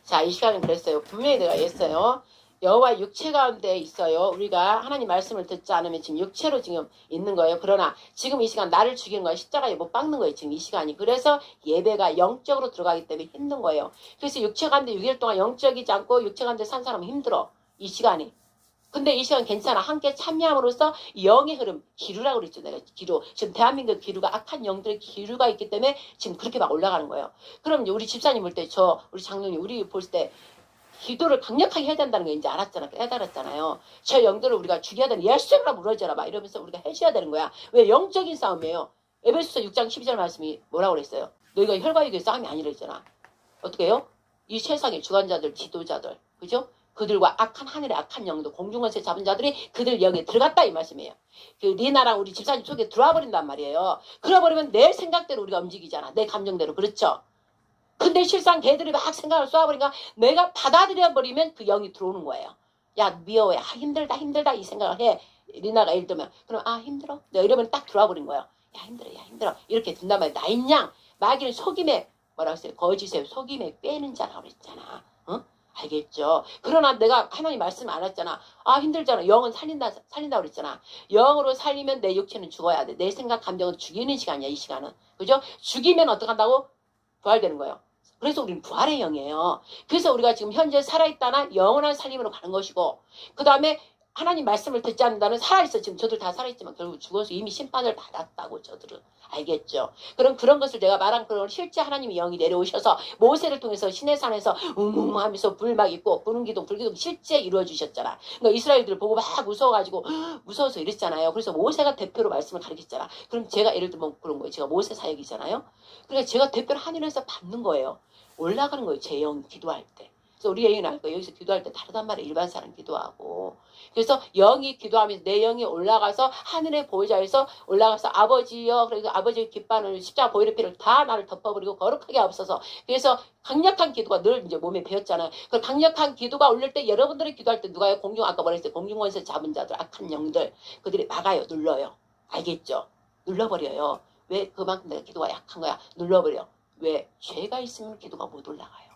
S1: 자, 이 시간은 그랬어요. 분명히 내가 했어요. 여호와 육체 가운데 있어요. 우리가 하나님 말씀을 듣지 않으면 지금 육체로 지금 있는 거예요. 그러나 지금 이 시간 나를 죽이는 거예요. 십자가에 못 박는 거예요. 지금 이 시간이. 그래서 예배가 영적으로 들어가기 때문에 힘든 거예요. 그래서 육체 가운데 6일 동안 영적이지 않고 육체 가운데 산 사람은 힘들어. 이 시간이. 근데 이 시간 괜찮아. 함께 참여함으로써 영의 흐름, 기류라고 그랬죠. 내가 기류. 지금 대한민국 기류가 악한 영들의 기류가 있기 때문에 지금 그렇게 막 올라가는 거예요. 그럼 우리 집사님 볼 때 우리 장로님, 우리 볼 때 기도를 강력하게 해야 된다는 거 이제 알았잖아. 깨달았잖아요. 저 영들을 우리가 죽여야 되는 예수라 무너져라 막 이러면서 우리가 해줘야 되는 거야. 왜? 영적인 싸움이에요. 에베소서 6장 12절 말씀이 뭐라고 그랬어요? 너희가 혈과 육의 싸움이 아니라 했잖아. 어떻게 해요? 이 세상의 주관자들, 지도자들, 그죠? 그들과 악한 하늘의 악한 영도 공중권세 잡은 자들이 그들 영에 들어갔다 이 말씀이에요. 그 리나랑 우리 집사님 속에 들어와 버린단 말이에요. 그래 버리면 내 생각대로 우리가 움직이잖아. 내 감정대로. 그렇죠? 근데 실상 걔들이 막 생각을 쏘아버리니까 내가 받아들여 버리면 그 영이 들어오는 거예요. 야 미워해. 힘들다 이 생각을 해. 리나가 예를 들면 그럼 힘들어? 내가 이러면 딱 들어와 버린 거예요. 야 힘들어 이렇게 든단 말이야. 나인 양 마귀는 속임에 뭐라고 했어요? 거짓에 속임에 빼는 자라고 그랬잖아. 어? 알겠죠? 그러나 내가 하나님 말씀 안 했잖아. 힘들잖아. 영은 살린다 그랬잖아. 영으로 살리면 내 육체는 죽어야 돼. 내 생각 감정은 죽이는 시간이야 이 시간은. 그죠? 죽이면 어떡한다고? 부활되는 거예요. 그래서 우리는 부활의 영이에요. 그래서 우리가 지금 현재 살아있다는 영원한 살림으로 가는 것이고 그 다음에 하나님 말씀을 듣지 않는다는 살아있어. 지금 저들 다 살아있지만 결국 죽어서 이미 심판을 받았다고 저들은. 알겠죠? 그런 것을 내가 말한 그런 실제 하나님의 영이 내려오셔서 모세를 통해서 시내산에서 하면서 불 막 있고 구름기둥 불기둥 실제 이루어주셨잖아. 그러니까 이스라엘들 보고 막 무서워가지고 무서워서 이랬잖아요. 그래서 모세가 대표로 말씀을 가르쳤잖아. 그럼 제가 예를 들면 그런 거예요. 제가 모세 사역이잖아요. 그러니까 제가 대표로 하늘에서 받는 거예요. 올라가는 거예요. 제 영 기도할 때. 그래서 우리 영이 알 거예요. 여기서 기도할 때 다르단 말이에요. 일반 사람 기도하고. 그래서 영이 기도하면서 내 영이 올라가서 하늘의 보호자에서 올라가서 아버지여 그리고 아버지의 기뻐하는 십자가 보혈의 피를 다 나를 덮어버리고 거룩하게 없어서 그래서 강력한 기도가 늘 이제 몸에 배웠잖아요. 그 강력한 기도가 올릴 때 여러분들이 기도할 때 누가요? 아까 뭐라 했어요? 공중권세 잡은 자들 악한 영들 그들이 막아요. 눌러요. 알겠죠? 눌러버려요. 왜? 그만큼 내가 기도가 약한 거야. 눌러버려. 왜? 죄가 있으면 기도가 못 올라가요.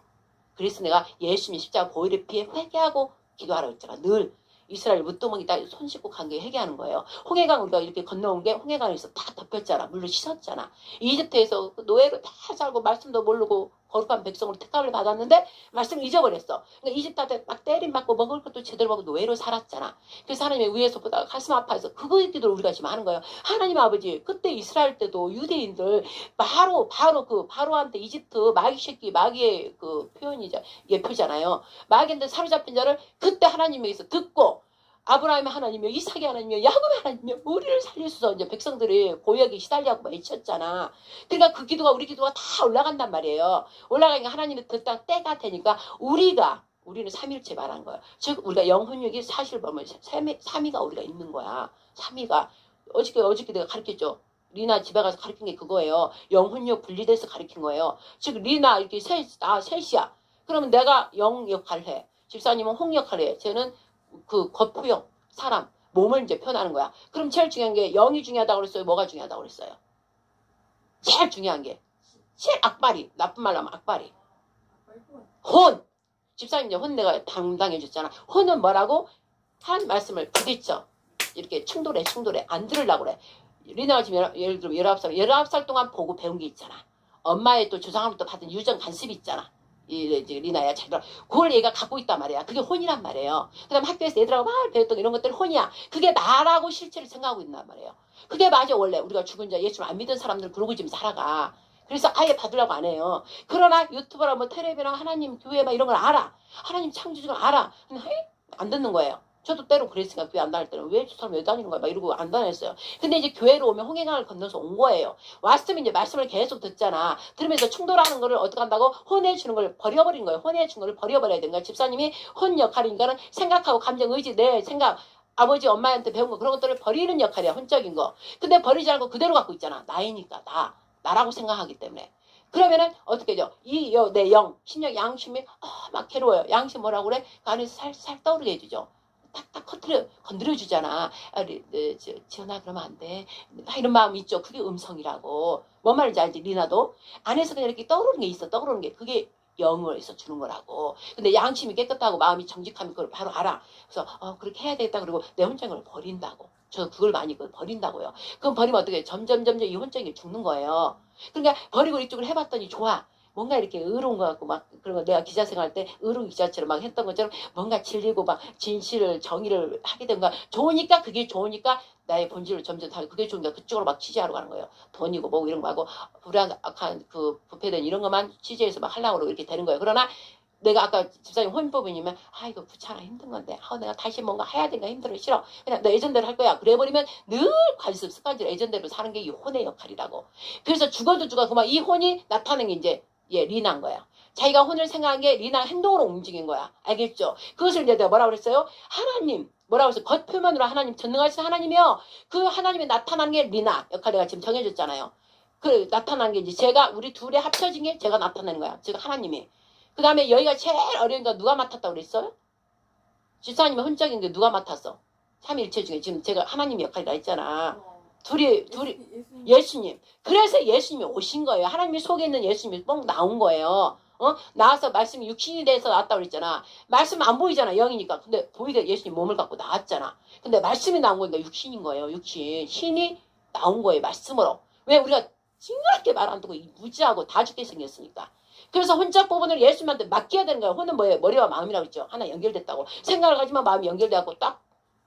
S1: 그래서 내가 예수님 십자가 보혈의 피에 회개하고 기도하라고 했잖아. 늘 이스라엘 무뚜껑이 다 손 씻고 간 게 회개하는 거예요. 홍해강 우리가 이렇게 건너온 게 홍해강에서 다 덮였잖아. 물로 씻었잖아. 이집트에서 노예로 다 살고 말씀도 모르고 거룩한 백성으로 택함을 받았는데 말씀을 잊어버렸어. 그러니까 이집트한테 막 때림받고 먹을 것도 제대로 먹고 노예로 살았잖아. 그래서 하나님의 위에서 보다가 가슴 아파해서 그거 기도를 우리가 지금 하는 거예요. 하나님 아버지 그때 이스라엘 때도 유대인들 바로한테 이집트 마귀 새끼 마귀의 그 표현이자 예표잖아요. 마귀한테 사로잡힌 자를 그때 하나님에게서 듣고 아브라함의 하나님이여 이삭의 하나님이여 야곱의 하나님이여 우리를 살려주소서 이제 백성들이 고역에 시달려고 외쳤잖아. 그러니까 그 기도가 우리 기도가 다 올라간단 말이에요. 올라가니까 하나님이 듣다 때가 되니까 우리는 삼일체 말한 거야. 즉 우리가 영혼육이 사실 보면 삼위가 우리가 있는 거야. 삼위가 어저께 내가 가르쳤죠. 리나 집에 가서 가르친 게 그거예요. 영혼육 분리돼서 가르친 거예요. 즉 리나 이렇게 셋이야. 그러면 내가 영 역할을 해. 집사님은 홍 역할을 해. 쟤는 그 겉포형 사람 몸을 이제 표현하는 거야. 그럼 제일 중요한 게 영이 중요하다고 그랬어요? 뭐가 중요하다고 그랬어요? 제일 중요한 게 제일 악바리 나쁜 말로 하면 악바리 혼 집사님 이제 혼 내가 담당해 줬잖아. 혼은 뭐라고? 한 말씀을 부딪혀 이렇게 충돌해 안 들으려고 그래. 리나가 지금 예를 들면 19살 동안 보고 배운 게 있잖아. 엄마의 또 조상으로부터 받은 유전 간습이 있잖아. 리나야 자기가 그걸 얘가 갖고 있단 말이야. 그게 혼이란 말이에요. 그 다음 학교에서 애들하고 막 배웠던 이런 것들이 혼이야. 그게 나라고 실체를 생각하고 있단 말이에요. 그게 맞아. 원래 우리가 죽은 자 예수를 안 믿은 사람들은 그러고 지금 살아가. 그래서 아예 받으려고 안 해요. 그러나 유튜브나 뭐 텔레비나 하나님 교회 막 이런 걸 알아. 하나님 창조주를 알아. 근데 안 듣는 거예요. 저도 때로 그랬으니까 교회 안 다닐 때는 왜 저 사람 왜 다니는 거야 막 이러고 안 다녔어요. 근데 이제 교회로 오면 홍해강을 건너서 온 거예요. 왔으면 이제 말씀을 계속 듣잖아. 들으면서 충돌하는 거를 어떻게 한다고? 혼내주는 걸 버려버린 거예요. 혼내주는 걸 버려버려야 되는 거야. 집사님이 혼 역할이니까는 생각하고 감정 의지 내 생각 아버지 엄마한테 배운 거 그런 것들을 버리는 역할이야. 혼적인 거. 근데 버리지 않고 그대로 갖고 있잖아. 나이니까 나라고 생각하기 때문에. 그러면은 어떻게 되죠? 내 심령 양심이 막 괴로워요. 양심 뭐라고 그래? 그 안에서 살살 떠오르게 해주죠. 딱딱 건드려주잖아. 지연아 그러면 안 돼. 막 이런 마음이 있죠. 그게 음성이라고. 뭔 말인지 알지? 리나도 안에서 그냥 이렇게 떠오르는 게 있어. 떠오르는 게 그게 영으로서 주는 거라고. 근데 양심이 깨끗하고 마음이 정직하면 그걸 바로 알아. 그래서 그렇게 해야 되겠다. 그리고 내 혼적을 버린다고. 저 그걸 많이 버린다고요. 그럼 버리면 어떻게 해? 점점 이 혼적이 죽는 거예요. 그러니까 버리고 이쪽을 해봤더니 좋아. 뭔가 이렇게 의로운 것 같고 막 그런 거 내가 기자 생활 때 의로운 기자처럼 막 했던 것처럼 뭔가 진리고 막 진실을 정의를 하게 된 거야. 좋으니까 그게 좋으니까 나의 본질을 점점 다 그게 좋으니까 그쪽으로 막 취재하러 가는 거예요. 돈이고 뭐 이런 거 하고 불안한 그 부패된 이런 것만 취재해서 막 하려고 그러고 이렇게 되는 거예요. 그러나 내가 아까 집사님 혼법이면 이거 귀찮아 힘든 건데 내가 다시 뭔가 해야 되니까 힘들어 싫어 그냥 내 예전대로 할 거야. 그래버리면 늘 관습 습관대로 예전대로 사는 게 이 혼의 역할이라고. 그래서 죽어도 그만 이 혼이 나타나는 게 이제 리나인 거야. 자기가 혼을 생각한 게 리나 행동으로 움직인 거야. 알겠죠? 그것을 이제 내가 뭐라고 그랬어요? 하나님 뭐라고 했어요? 겉표면으로 하나님 전능하신 하나님이요. 그 하나님이 나타나는 게 리나 역할 내가 지금 정해줬잖아요. 그 나타나는 게 이제 제가 우리 둘이 합쳐진 게 제가 나타내는 거야. 즉 하나님이. 그 다음에 여기가 제일 어려운 거 누가 맡았다고 그랬어요? 집사님의 혼적인 게 누가 맡았어? 삼위일체 중에 지금 제가 하나님 역할이라 했잖아. 둘이 예수님. 그래서 예수님이 오신 거예요. 하나님이 속에 있는 예수님이 뻥 나온 거예요. 나와서 말씀이 육신이 돼서 나왔다고 그랬잖아. 말씀 안 보이잖아. 영이니까. 근데 보이게 예수님 몸을 갖고 나왔잖아. 근데 말씀이 나온 거니까 육신인 거예요. 육신. 신이 나온 거예요. 말씀으로. 왜 우리가 징그럽게 말 안 듣고 무지하고 다 죽게 생겼으니까. 그래서 혼적 부분을 예수님한테 맡겨야 되는 거예요. 혼은 뭐예요? 머리와 마음이라고 했죠. 하나 연결됐다고. 생각을 하지만 마음이 연결돼갖고 딱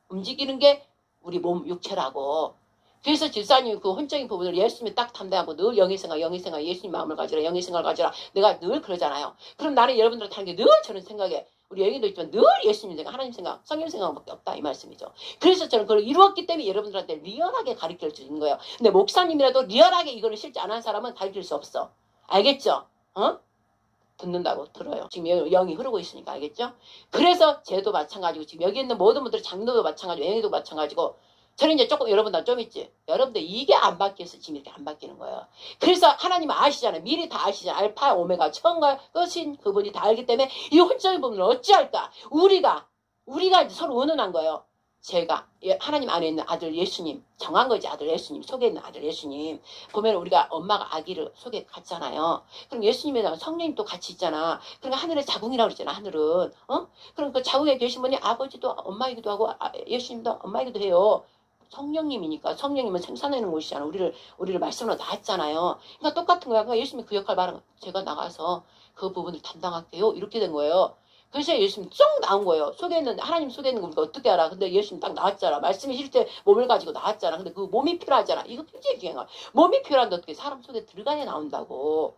S1: 움직이는 게 우리 몸 육체라고. 그래서 집사님이 그 혼적인 부분을 예수님이 딱 담당하고 늘 영의 생각 예수님 마음을 가지라 영의 생각을 가지라 내가 늘 그러잖아요. 그럼 나는 여러분들한테 하는 게 늘 저는 생각에 우리 영희도 있지만 늘 예수님 생각 하나님 생각 성령 생각밖에 없다 이 말씀이죠. 그래서 저는 그걸 이루었기 때문에 여러분들한테 리얼하게 가르쳐 주는 거예요. 근데 목사님이라도 리얼하게 이거를 실제 안 한 사람은 가르칠 수 없어. 알겠죠? 듣는다고 들어요. 지금 영이 흐르고 있으니까 알겠죠? 그래서 쟤도 마찬가지고 지금 여기 있는 모든 분들 장로도 마찬가지고 영희도 마찬가지고 저는 이제 조금 여러분들 좀 있지. 여러분들 이게 안 바뀌어서 지금 이렇게 안 바뀌는 거예요. 그래서 하나님은 아시잖아요. 미리 다 아시잖아요. 알파 오메가 처음과 끝인 그분이 다 알기 때문에 이 혼적인 부분을 어찌할까? 우리가 이제 서로 의논한 거예요. 제가 하나님 안에 있는 아들 예수님 정한 거지. 아들 예수님 속에 있는 아들 예수님 보면 우리가 엄마가 아기를 속에 갖잖아요. 그럼 예수님에다가 성령님 또 같이 있잖아. 그러니까 하늘의 자궁이라고 그러잖아. 하늘은 그럼 그 자궁에 계신 분이 아버지도 엄마이기도 하고 예수님도 엄마이기도 해요. 성령님이니까 성령님은 생산하는 곳이잖아. 우리를 말씀으로 낳았잖아요. 그러니까 똑같은 거야. 그러니까 예수님이 그 역할 말한 거. 제가 나가서 그 부분을 담당할게요. 이렇게 된 거예요. 그래서 예수님 쭉 나온 거예요. 속에 있는 하나님 속에 있는 거 우리가 어떻게 알아? 근데 예수님 딱 나왔잖아. 말씀이 실제 몸을 가지고 나왔잖아. 근데 그 몸이 필요하잖아. 이거 굉장히 중요한 거야. 몸이 필요한데 어떻게 사람 속에 들어가야 나온다고.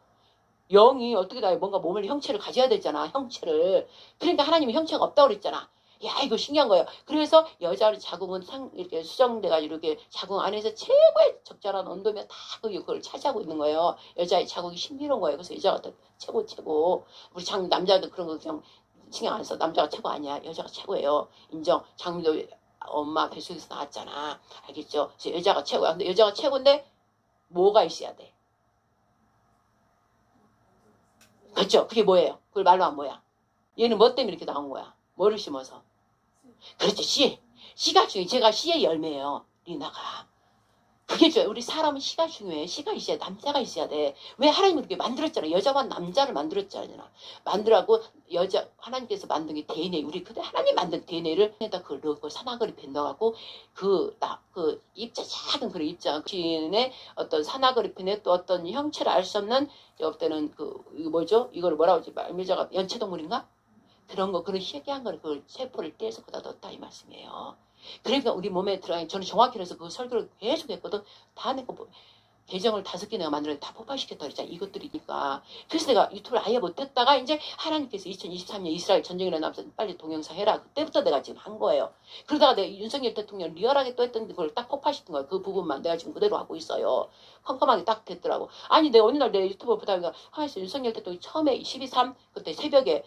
S1: 영이 어떻게 다 뭔가 몸을 형체를 가져야 되잖아. 형체를. 그러니까 하나님이 형체가 없다고 그랬잖아. 야 이거 신기한 거예요. 그래서 여자의 자궁은 이렇게 수정돼가지고 이렇게 자궁 안에서 최고의 적절한 온도면 다 그걸 차지하고 있는 거예요. 여자의 자궁이 신비로운 거예요. 그래서 여자가 최고. 우리 남자도 그런 거 그냥 신경 안 써. 남자가 최고 아니야. 여자가 최고예요. 인정. 장미도 엄마 뱃속에서 나왔잖아. 알겠죠? 그래서 여자가 최고야. 근데 여자가 최고인데 뭐가 있어야 돼? 그렇죠? 그게 뭐예요? 그걸 말로 하면 뭐야? 얘는 뭐 때문에 이렇게 나온 거야? 뭐를 심어서? 그렇죠. 씨가 중요해. 제가 씨의 열매예요. 리나가. 그게 좋아요. 우리 사람은 씨가 중요해. 씨가 있어야 돼. 남자가 있어야 돼. 왜 하나님이 그렇게 만들었잖아. 여자와 남자를 만들었잖아. 만들라고 하나님께서 만든 게 DNA. 우리 그때 하나님 만든 DNA를 에다 그걸 넣고 산화그립에 넣어갖고 그 입자 작은 그런 입자 진의 어떤 산화그립에 또 어떤 형체를 알 수 없는 때는 이거 뭐죠? 이걸 뭐라고 하지? 말미자가 연체동물인가? 그런 희귀한 거를 그걸 세포를 떼서 거기다 넣었다 이 말씀이에요. 그러니까 우리 몸에 들어가는 저는 정확히 해서 그 설교를 계속 했거든. 다 내가 계정을 5개 내가 만들었는데 다 폭발시켰다 그랬잖아. 이것들이니까. 그래서 내가 유튜브를 아예 못했다가 이제 하나님께서 2023년 이스라엘 전쟁이 일어나면서 빨리 동영상 해라. 그때부터 내가 지금 한 거예요. 그러다가 내가 윤석열 대통령 리얼하게 또 했던 그걸 딱 폭발시킨 거예요. 그 부분만 내가 지금 그대로 하고 있어요. 컴컴하게 딱 됐더라고. 아니 내가 어느 날 내 유튜브 보다가 윤석열 대통령이 처음에 12.3 그때 새벽에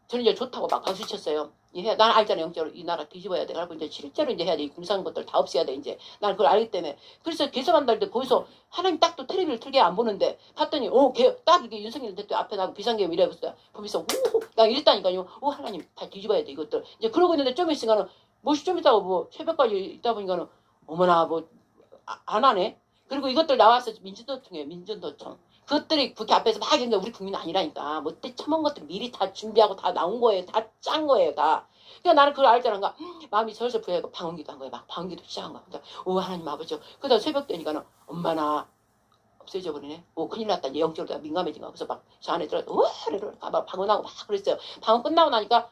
S1: 저는 이제 좋다고 막 박수 쳤어요. 난 알잖아. 영적으로 이 나라 뒤집어야 돼. 그래고 이제 실제로 이제 해야 돼. 이 궁상한 것들 다 없애야 돼. 이제 난 그걸 알기 때문에. 그래서 개선한다 할 때 거기서 하나님 딱 또 텔레비를 틀게 안 보는데 봤더니 딱 이렇게 윤석열 대통령 앞에 나고 비상계엄 이래봤어요. 보면서 나 이랬다니까요. 하나님 다 뒤집어야 돼 이것들. 이제 그러고 있는데 좀 있으니까는 뭐시 좀 있다가 뭐 새벽까지 있다 보니까는 어머나 뭐 안 하네. 그리고 이것들 나와서 민주노총이에요. 민주노총. 그것들이 그렇게 앞에서 막 했는데 우리 국민 아니라니까. 뭐 때 처먹은 것들 미리 다 준비하고 다 나온 거예요. 다 짠 거예요. 다. 그러니까 나는 그걸 알잖아. 그러니까 마음이 절절 부여하고 방언기도 한 거예요. 막 방언기도 시작한 거야. 그러니까 하나님 아버지. 그러다 새벽 되니까는 엄마나 없어져 버리네. 큰일 났다. 이제 영적으로 내가 민감해진 거야. 그래서 막 저 안에 들어가서 막 방언하고 막 그랬어요. 방언 끝나고 나니까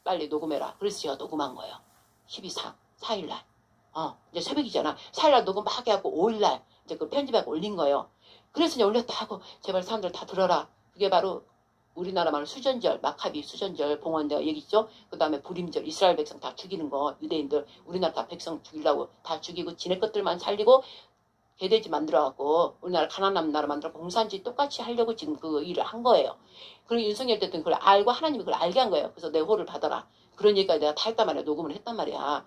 S1: 빨리 녹음해라. 그래서 제가 녹음한 거예요. 4일날. 이제 새벽이잖아. 4일날 녹음 막 해갖고 5일날 이제 그 편집하고 올린 거예요. 그래서 이제 올렸다 하고 제발 사람들 다 들어라. 그게 바로 우리나라 말로 수전절, 마카비 수전절, 봉헌대 얘기죠. 그 다음에 불임절, 이스라엘 백성 다 죽이는 거, 유대인들 우리나라 다 백성 죽이려고 다 죽이고 지네 것들만 살리고 개돼지 만들어갖고 우리나라 가난한 나라 만들어 공산주의 똑같이 하려고 지금 그 일을 한 거예요. 그리고 윤석열 대통령이 그걸 알고 하나님이 그걸 알게 한 거예요. 그래서 내 호를 받아라. 그런 얘기까지 내가 다 했단 말이야. 녹음을 했단 말이야.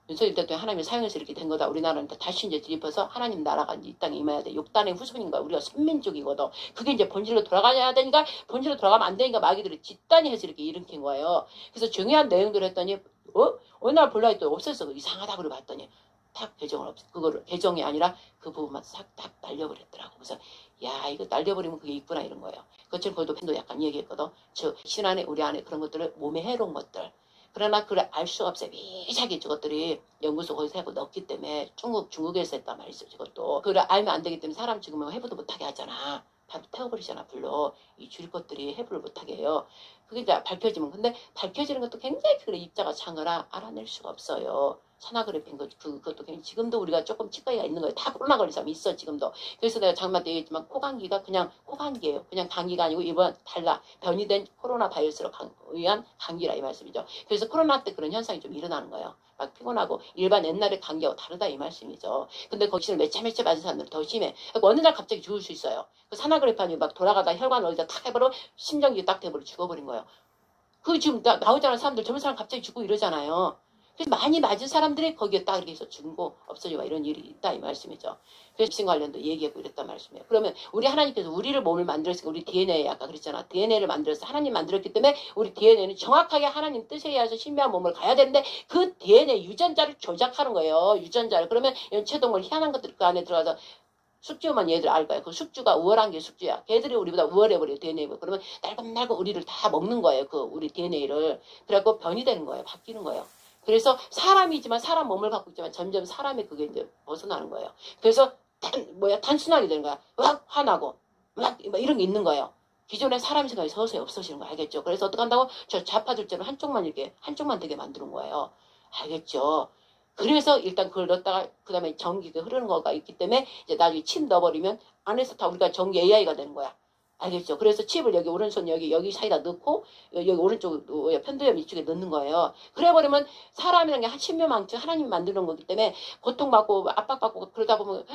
S1: 윤석열 대통령이 하나님이 사용해서 이렇게 된 거다. 우리나라는 다시 이제 뒤집어서 하나님 나라가 이 땅에 임해야 돼. 욕단의 후손인 거야. 우리가 선민족이거든. 그게 이제 본질로 돌아가야 되니까 본질로 돌아가면 안 되니까 마귀들이 집단이 해서 이렇게 일으킨 거예요. 그래서 중요한 내용들을 했더니 어느 날 볼라 했더니 없었어. 이상하다 그러고 봤더니 탁 개정을 그거를 개정이 아니라 그 부분만 싹 날려버렸더라고. 그래서 야 이거 날려버리면 그게 있구나 이런 거예요. 그것처럼 거기도 팬도 약간 얘기했거든. 즉 신안에 우리 안에 그런 것들을 몸에 해로운 것들. 그러나 그걸 알 수가 없어요. 미세하게 저것들이 연구소 거기서 해고 넣었기 때문에 중국에서 했단 말이죠. 저것도. 그걸 알면 안 되기 때문에 사람 죽으면 해부도 못하게 하잖아. 다 태워버리잖아. 불로. 이 줄 것들이 해부를 못하게 해요. 그게 이제 밝혀지면. 근데 밝혀지는 것도 굉장히 그래 입자가 창어라 알아낼 수가 없어요. 산화그래프인 것, 그것도 굉장히 지금도 우리가 조금 치과가 있는 거예요. 다 코로나 걸린 사람이 있어, 지금도. 그래서 내가 장마 때 얘기했지만 코감기가 그냥 코감기예요. 그냥 감기가 아니고 이번 달라. 변이된 코로나 바이러스로 의한 감기라 이 말씀이죠. 그래서 코로나 때 그런 현상이 좀 일어나는 거예요. 막 피곤하고 일반 옛날의 감기하고 다르다 이 말씀이죠. 근데 거기서 매차 맞은 사람들은 더 심해. 그러니까 어느 날 갑자기 죽을 수 있어요. 그 산화그래프니 막 돌아가다 혈관 어디다 탁 해버려 심장기 딱 돼버려 죽어버린 거예요. 그 지금 나오잖아 사람들 젊은 사람 갑자기 죽고 이러잖아요. 많이 맞은 사람들이 거기에 딱 이렇게 해서 죽고 없어지고 이런 일이 있다 이 말씀이죠. 그래서 백신 관련도 얘기하고 이랬단 말씀이에요. 그러면 우리 하나님께서 우리를 몸을 만들었으니까 우리 DNA에 아까 그랬잖아. DNA를 만들어서 하나님 만들었기 때문에 우리 DNA는 정확하게 하나님 뜻에 의해서 신비한 몸을 가야 되는데 그 DNA 유전자를 조작하는 거예요. 유전자를. 그러면 연체동물 희한한 것들이 그 안에 들어가서 숙주만 얘들 알 거예요. 그 숙주가 우월한 게 숙주야. 걔들이 우리보다 우월해버려요. DNA가. 그러면 날금날금 우리를 다 먹는 거예요. 그 우리 DNA를. 그래갖고 변이 되는 거예요. 바뀌는 거예요. 그래서 사람이지만 사람 몸을 갖고 있지만 점점 사람의 그게 이제 벗어나는 거예요. 그래서 단순하게 되는 거야. 막 화나고 막 이런 게 있는 거예요. 기존에 사람 생각이 서서히 없어지는 거 알겠죠? 그래서 어떻게 한다고? 저 좌파들처럼 한쪽만 되게 만드는 거예요. 알겠죠? 그래서 일단 그걸 넣었다가 그 다음에 전기가 흐르는 거가 있기 때문에 이제 나중에 칩 넣어버리면 안에서 다 우리가 전기 AI가 되는 거야. 알겠죠? 그래서 칩을 여기 오른손 여기 사이다 넣고 여기 오른쪽 편도염 이쪽에 넣는 거예요. 그래버리면 사람이라는 게 한 신묘망청 하나님이 만드는 거기 때문에 고통받고 압박받고 그러다 보면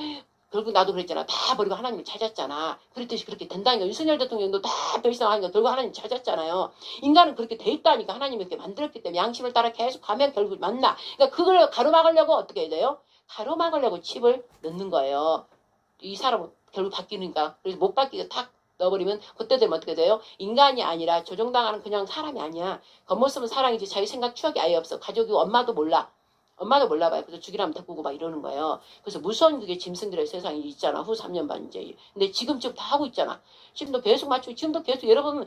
S1: 결국 나도 그랬잖아. 다 버리고 하나님을 찾았잖아. 그랬듯이 그렇게 된다니까. 윤석열 대통령도 다 별신하니까 결국 하나님 찾았잖아요. 인간은 그렇게 돼 있다니까. 하나님이 이렇게 만들었기 때문에 양심을 따라 계속 가면 결국 만나. 그러니까 그걸 가로막으려고 어떻게 해야 돼요? 가로막으려고 칩을 넣는 거예요. 이 사람은 결국 바뀌니까. 그래서 못 바뀌게 탁 넣어버리면 그때 되면 어떻게 돼요? 인간이 아니라 조종당하는 그냥 사람이 아니야. 겉모습은 사랑이지 자기 생각 추억이 아예 없어. 가족이 엄마도 몰라. 엄마도 몰라봐요. 그래서 죽이라면 데리고 막 이러는 거예요. 그래서 무서운 그게 짐승들의 세상이 있잖아. 후 3년 반 이제. 근데 지금 다 하고 있잖아. 지금도 계속 맞추고 지금도 계속 여러분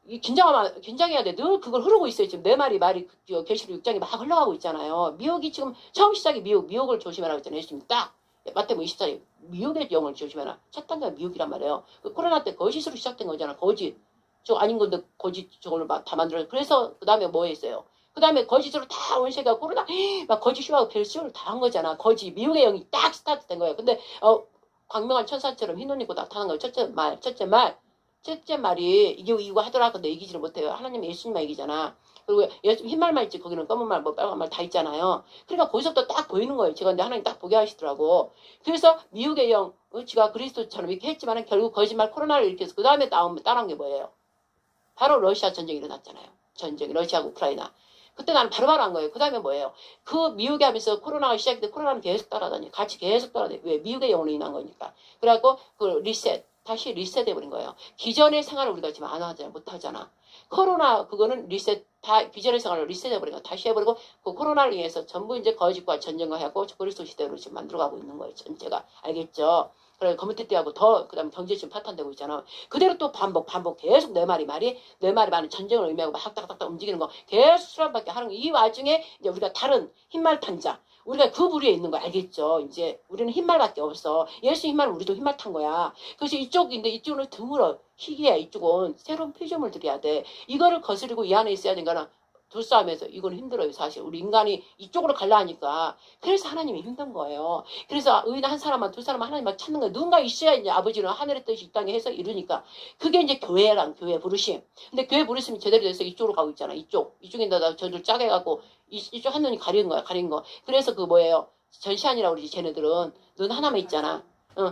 S1: 긴장해야 돼. 늘 그걸 흐르고 있어요. 지금 내 말이 계시록 6장이 막 흘러가고 있잖아요. 미혹이 지금 처음 시작이 미혹을 조심하라고 했잖아요. 지금 딱 마태복음 24장 미혹의 영을 조심해라. 첫 단계가 미혹이란 말이에요. 그 코로나 때 거짓으로 시작된 거잖아. 거짓. 저 아닌 건데 거짓 저걸 다 만들어요. 그래서 그 다음에 뭐 했어요? 그 다음에 거짓으로 다 원세가 코로나 막 거짓 쇼하고 별쇼를 다 한 거잖아. 거짓 미혹의 영이 딱 스타트 된 거예요. 근데 광명한 천사처럼 흰 옷 입고 나타난 거예요. 첫째 말이 이거 하더라. 근데 이기지를 못해요. 하나님 예수님만 이기잖아. 그리고 흰 말만 있지 거기는 검은 말 빨간 말 다 있잖아요. 그러니까 거기서부터 딱 보이는 거예요. 제가 근데 하나님 딱 보게 하시더라고. 그래서 미혹의 영 지가 그리스도처럼 이렇게 했지만 결국 거짓말 코로나를 일으켜서 그 다음에 따라온 게 뭐예요? 바로 러시아 전쟁이 일어났잖아요. 전쟁, 러시아하고 우크라이나. 그때 나는 바로바로 한 거예요. 그 다음에 뭐예요? 그 미국에 하면서 코로나가 시작될 때 코로나는 계속 따라다니. 같이 계속 따라다니. 왜? 미국의 영혼이 인한 거니까. 그래갖고 그 리셋. 다시 리셋해버린 거예요. 기존의 생활을 우리가 지금 안 하잖아. 못 하잖아. 코로나 그거는 리셋 다 기존의 생활을 리셋해버린 거 다시 해버리고 그 코로나를 위해서 전부 이제 거짓과 전쟁과 하고 그리스도 시대로 지금 만들어가고 있는 거예요. 전체가. 알겠죠? 그래 검은띠 때하고 더 그다음 경제 지금 파탄되고 있잖아. 그대로 또 반복 계속 내 말이 많은 전쟁을 의미하고 막 딱딱딱 움직이는 거 계속 수란밖에 하는 거. 이 와중에 이제 우리가 다른 흰말탄자 우리가 그 부류에 있는 거 알겠죠? 이제 우리는 흰말밖에 없어. 예수 흰말은 우리도 흰말 탄 거야. 그래서 이쪽인데 이쪽은 드물어. 희귀해. 이쪽은 새로운 피조물 들여야 돼. 이거를 거스르고 이 안에 있어야 되니까 둘싸움에서 이건 힘들어요. 사실 우리 인간이 이쪽으로 갈라 하니까 그래서 하나님이 힘든 거예요. 그래서 의인 한 사람만 두 사람만 하나님만 찾는 거예요. 누군가 있어야 이제 아버지는 하늘의 뜻이 이 땅에 해서 이루니까 그게 이제 교회랑 교회 부르심. 근데 교회 부르심이 제대로 돼서 이쪽으로 가고 있잖아. 이쪽인데다 저들 짜게 가고 이쪽 한 눈이 가린 거. 그래서 그 뭐예요? 전시안이라고 그러지. 쟤네들은 눈 하나만 있잖아.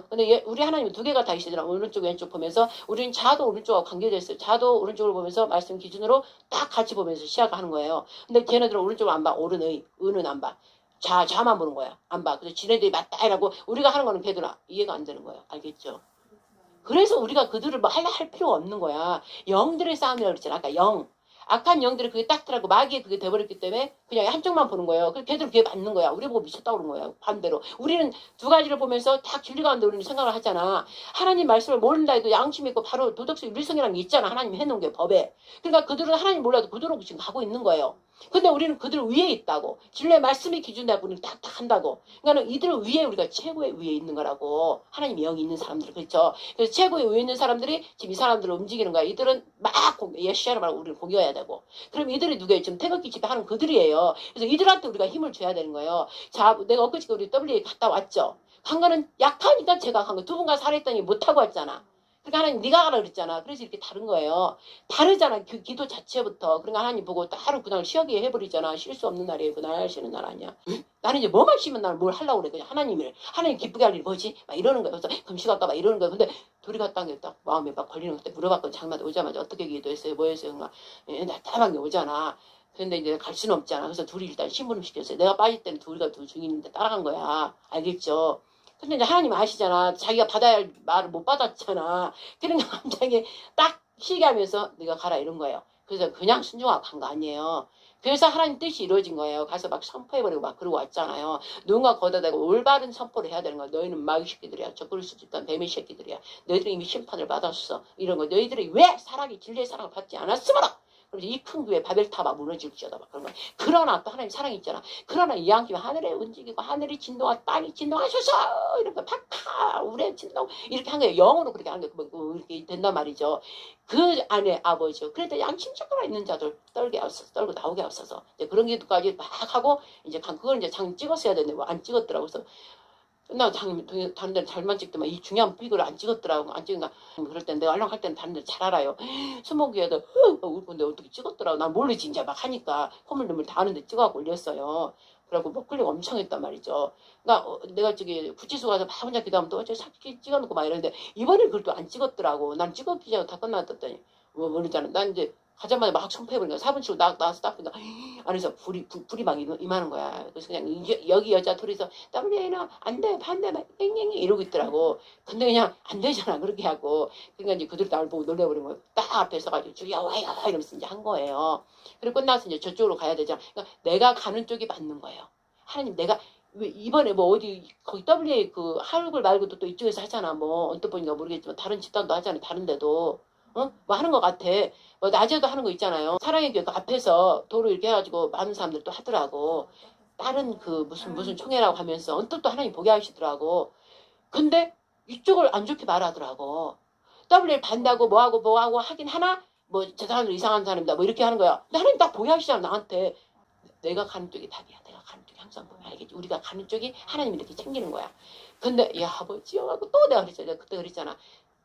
S1: 근데 우리 하나님은 두 개가 다 있으잖아. 오른쪽 왼쪽 보면서 우리는 자도 오른쪽하고 관계되어 있어요. 자도 오른쪽을 보면서 말씀 기준으로 딱 같이 보면서 시야가 하는 거예요. 근데 걔네들은 오른쪽을 안 봐. 의는 안 봐. 좌만 보는 거야. 안 봐. 그래서 지네들이 맞다 이라고 우리가 하는 거는 걔들은 이해가 안 되는 거예요. 알겠죠? 그래서 우리가 그들을 뭐 할 필요가 없는 거야. 영들의 싸움이라고 그랬잖아. 아까 영. 악한 영들이 그게 딱 들어가고 마귀에 그게 돼버렸기 때문에 그냥 한쪽만 보는 거예요. 그래서 걔들은 그게 맞는 거야. 우리 보고 미쳤다고 그러는 거야. 반대로. 우리는 두 가지를 보면서 다 진리 가운데 우리는 생각을 하잖아. 하나님 말씀을 모른다 해도 양심 있고 바로 도덕성 윤리성이라는 게 있잖아. 하나님이 해놓은 게 법에. 그러니까 그들은 하나님 몰라도 그대로 지금 가고 있는 거예요. 근데 우리는 그들 위에 있다고. 진리의 말씀이 기준되고 우리는 딱딱 한다고. 그러니까 이들 위에 우리가 최고의 위에 있는 거라고. 하나님 영이 있는 사람들. 그렇죠? 그래서 최고의 위에 있는 사람들이 지금 이 사람들을 움직이는 거야. 이들은 막 예시아를 말하고 우리를 공격해야 되고. 그럼 이들이 누구예요? 지금 태극기 집회 하는 그들이에요. 그래서 이들한테 우리가 힘을 줘야 되는 거예요. 자, 내가 엊그저께 우리 WA 갔다 왔죠. 간 거는 약하니까 제가 간 거. 두 분과 살했더니 못하고 왔잖아. 그러니까 하나님 네가 가라 그랬잖아. 그래서 이렇게 다른 거예요. 다르잖아. 그 기도 자체부터. 그러니까 하나님 보고 따로 그날 쉬게 해버리잖아. 쉴 수 없는 날이에요. 그날 쉬는 날 아니야. 나는 이제 뭐만 쉬면 나는 뭘 하려고 그래. 그냥 하나님 기쁘게 할 일이 뭐지? 막 이러는 거야. 그래서 금식할까 막 이러는 거야. 근데 둘이 갔다 딱 마음에 막 걸리는 그때 물어봤거든. 장마다 오자마자 어떻게 기도했어요? 뭐 했어요? 그러니까 답답한 게 오잖아. 근데 이제 갈 수는 없잖아. 그래서 둘이 일단 신부름 시켰어요. 내가 빠질 때는 둘이가 둘 중인데 따라간 거야. 알겠죠? 근데 이제 하나님 아시잖아. 자기가 받아야 할 말을 못 받았잖아. 그러니까 갑자기 딱 쉬게 하면서 네가 가라 이런 거예요. 그래서 그냥 순종하고 간 거 아니에요. 그래서 하나님 뜻이 이루어진 거예요. 가서 막 선포해버리고 막 그러고 왔잖아요. 누군가 거기다 대고 올바른 선포를 해야 되는 거야. 너희는 마귀 새끼들이야. 저 그럴 수도 있던 뱀의 새끼들이야. 너희들이 이미 심판을 받았어. 이런 거. 너희들이 왜 사랑이 진리의 사랑을 받지 않았으므로 그래서 이 큰 교회 바벨탑아 무너질지어다 막 그런 거야. 그러나 또 하나님 사랑이 있잖아. 그러나 이 양심이 하늘에 움직이고 하늘이 진동하고 땅이 진동하셔서 이런 거 박하 우레 진동 이렇게 한 거예요. 영어로 그렇게 하는 게 이렇게 된단 말이죠. 그 안에 아버지요. 그런데 양심적으로 있는 자들 떨고 나오게 없어서 이제 그런 기도까지 막 하고 이제 그걸 이제 장 찍었어야 되는데 뭐 안 찍었더라고. 그래서 나 다른 데는 잘만 찍더만 이 중요한 픽을 안 찍었더라고. 안 찍은가. 그럴 땐 내가 얼른 할 때는 다른 데 잘 알아요. 수목위에도 울고 근데 어떻게 찍었더라고. 난 모르지 이제 막 하니까 허물눈물 다 아는데 찍어갖고 올렸어요. 그래갖고 뭐 클릭 엄청 했단 말이죠. 그러니까 내가 저기 구치소 가서 막 혼자 기도하면 또 어째 사진 찍어놓고 막 이러는데 이번엔 그걸 또 안 찍었더라고. 난 찍었기 전에 다 끝났더니 뭐 모르잖아. 난 이제 가자마자 막 청포해버리니까 4분 치고 나와서 딱 보니까 안에서 불이 막 임하는 거야. 그래서 그냥 여기 여자 둘이서 WA는 안 돼, 반대, 막 땡땡이 이러고 있더라고. 근데 그냥 안 되잖아. 그렇게 하고. 그러니까 이제 그들이 나를 보고 놀래버린 거야. 딱 앞에 서가지고 저기 와요 이러면서 이제 한 거예요. 그리고 끝나서 이제 저쪽으로 가야 되잖아. 그러니까 내가 가는 쪽이 맞는 거예요. 하나님 내가 왜 이번에 뭐 어디 거기 WA 그 하루글 말고도 또 이쪽에서 하잖아. 뭐 언뜻 보니까 모르겠지만 다른 집단도 하잖아. 다른 데도. 뭐 하는 것 같아. 뭐 낮에도 하는 거 있잖아요. 사랑의 교회 그 앞에서 도로 이렇게 해가지고 많은 사람들 또 하더라고. 다른 그 무슨 총회라고 하면서 언뜻 또 하나님 보게 하시더라고. 근데 이쪽을 안 좋게 말하더라고. WL 반대하고 뭐하고 하긴 하나 뭐 저 사람들 이상한 사람이다 뭐 이렇게 하는 거야. 근데 하나님 딱 보게 하시잖아 나한테. 내가 가는 쪽이 답이야. 내가 가는 쪽이 항상 보면 알겠지. 우리가 가는 쪽이 하나님이 이렇게 챙기는 거야. 근데 야 아버지요 하고 또 내가 그때 그랬잖아.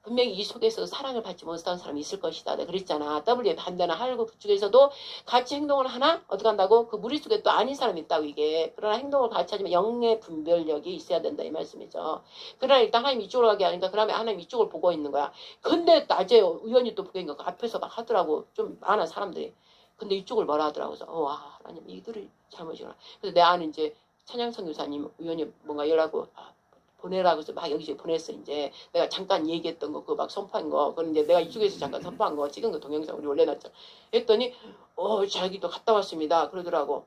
S1: 분명히 이 속에서 사랑을 받지 못하는 사람이 있을 것이다. 내가 그랬잖아. W에 반대나 하고 그쪽에서도 같이 행동을 하나? 어떻게 한다고? 그 무리 속에 또 아닌 사람이 있다고 이게. 그러나 행동을 같이 하지만 영의 분별력이 있어야 된다 이 말씀이죠. 그러나 일단 하나님 이쪽으로 가게 하니까 그러면 하나님 이쪽을 보고 있는 거야. 근데 낮에 우연히 또 보게 있는 거 앞에서 막 하더라고. 좀 많아 사람들이. 근데 이쪽을 뭐라 하더라고. 그래서 와 하나님 이들이 잘못이구나. 그래서 내 아는 이제 찬양선교사님 의원님 뭔가 연락을 보내라고 해서 막 여기저기 보냈어. 이제 내가 잠깐 얘기했던 거 그거 막 선포한 거 그건 이제 내가 이쪽에서 잠깐 선포한 거 찍은 거 동영상 우리 올려놨잖아. 했더니 자기도 갔다 왔습니다 그러더라고.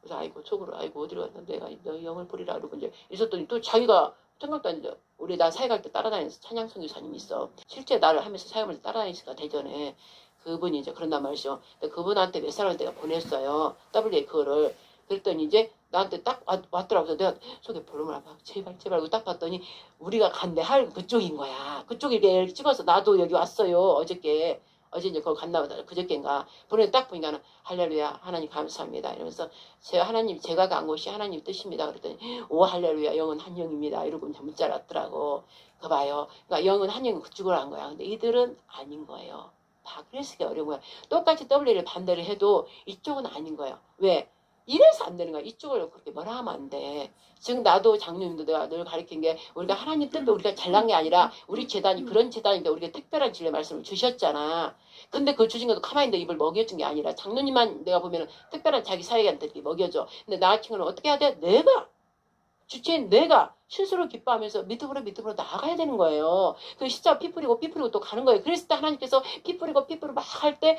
S1: 그래서 아이고 속으로 아이고 어디로 갔는데 내가 너 영을 부리라 그러고 이제 있었더니 또 자기가 생각도 안 돼. 우리 나 사회 갈 때 따라다니는 찬양선교사님이 있어. 실제 나를 하면서 사회하면서 따라다니니까 대전에 그분이 이제 그런단 말이죠. 근데 그분한테 몇 사람을 내가 보냈어요. WA 그거를. 그랬더니 이제 나한테 딱 왔더라고. 그래서 내가 속에 볼륨을 한번 제발 하고 딱 봤더니 우리가 간대 할 그쪽인 거야. 그쪽에 이렇게 찍어서 나도 여기 왔어요. 어저께. 어제 이제 거기 갔나 보다. 그저께인가. 보내 딱 보니까는 할렐루야 하나님 감사합니다. 이러면서 하나님 제가 간 곳이 하나님 뜻입니다. 그랬더니 오 할렐루야 영은 한 영입니다. 이러고 문자를 왔더라고. 그거 봐요. 그러니까 영은 한 영이 그쪽으로 한 거야. 근데 이들은 아닌 거예요. 다 그래서 그게 어려운 거야. 똑같이 W를 반대를 해도 이쪽은 아닌 거예요. 왜? 이래서 안 되는 거야. 이쪽을 그렇게 뭐라 하면 안 돼. 지금 나도 장로님도 내가 늘 가르친 게 우리가 하나님 뜻대로 우리가 잘난 게 아니라 우리 재단이 그런 재단인데 우리가 특별한 진리의 말씀을 주셨잖아. 근데 그 주신 것도 가만히 내 입을 먹여준 게 아니라 장로님만 내가 보면은 특별한 자기 사역한테 이렇게 먹여줘. 근데 나 같은 경우는 어떻게 해야 돼? 내가 주체인 내가 스스로 기뻐하면서 밑으로 나아가야 되는 거예요. 그 십자가 피 뿌리고 또 가는 거예요. 그랬을 때 하나님께서 피 뿌리고 막 할 때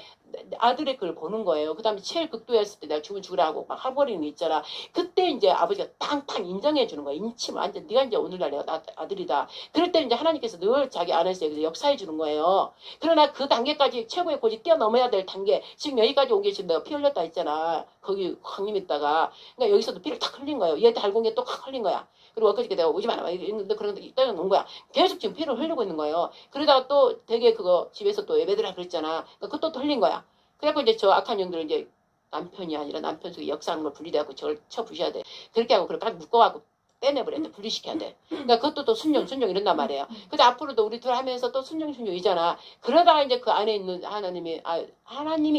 S1: 아들의 그걸 보는 거예요. 그 다음에 제일 극도였을 때 내가 죽으라고 막 해버리는 거 있잖아. 그때 이제 아버지가 땅땅 인정해 주는 거야. 인치 완전 네가 이제 오늘날 내가 아들이다. 그럴 때 이제 하나님께서 늘 자기 안에서 역사해 주는 거예요. 그러나 그 단계까지 최고의 고지 뛰어넘어야 될 단계 지금 여기까지 온 게 지금 내가 피 흘렸다 했잖아. 거기 광림 있다가 그러니까 여기서도 피를 탁 흘린 거예요. 얘 달공에 또 확 흘린 거야. 그리고 엊그저께 내가 오지 마라 이랬는데 그런 데 있다가 놓은 거야. 계속 지금 피를 흘리고 있는 거예요. 그러다가 또 되게 그거 집에서 또 예배드라 그랬잖아. 그러니까 그것도 또 흘린 거야. 그래갖고 이제 저 악한 영들은 이제 남편이 아니라 남편 속에 역사하는 걸 분리돼갖고 저걸 쳐부셔야 돼. 그렇게 하고 그걸 딱 묶어갖고 빼내버려야 돼. 분리시켜야 돼. 그러니까 그것도 또 순종 이런단 말이에요. 근데 앞으로도 우리 둘 하면서 또 순종이잖아. 그러다가 이제 그 안에 있는 하나님이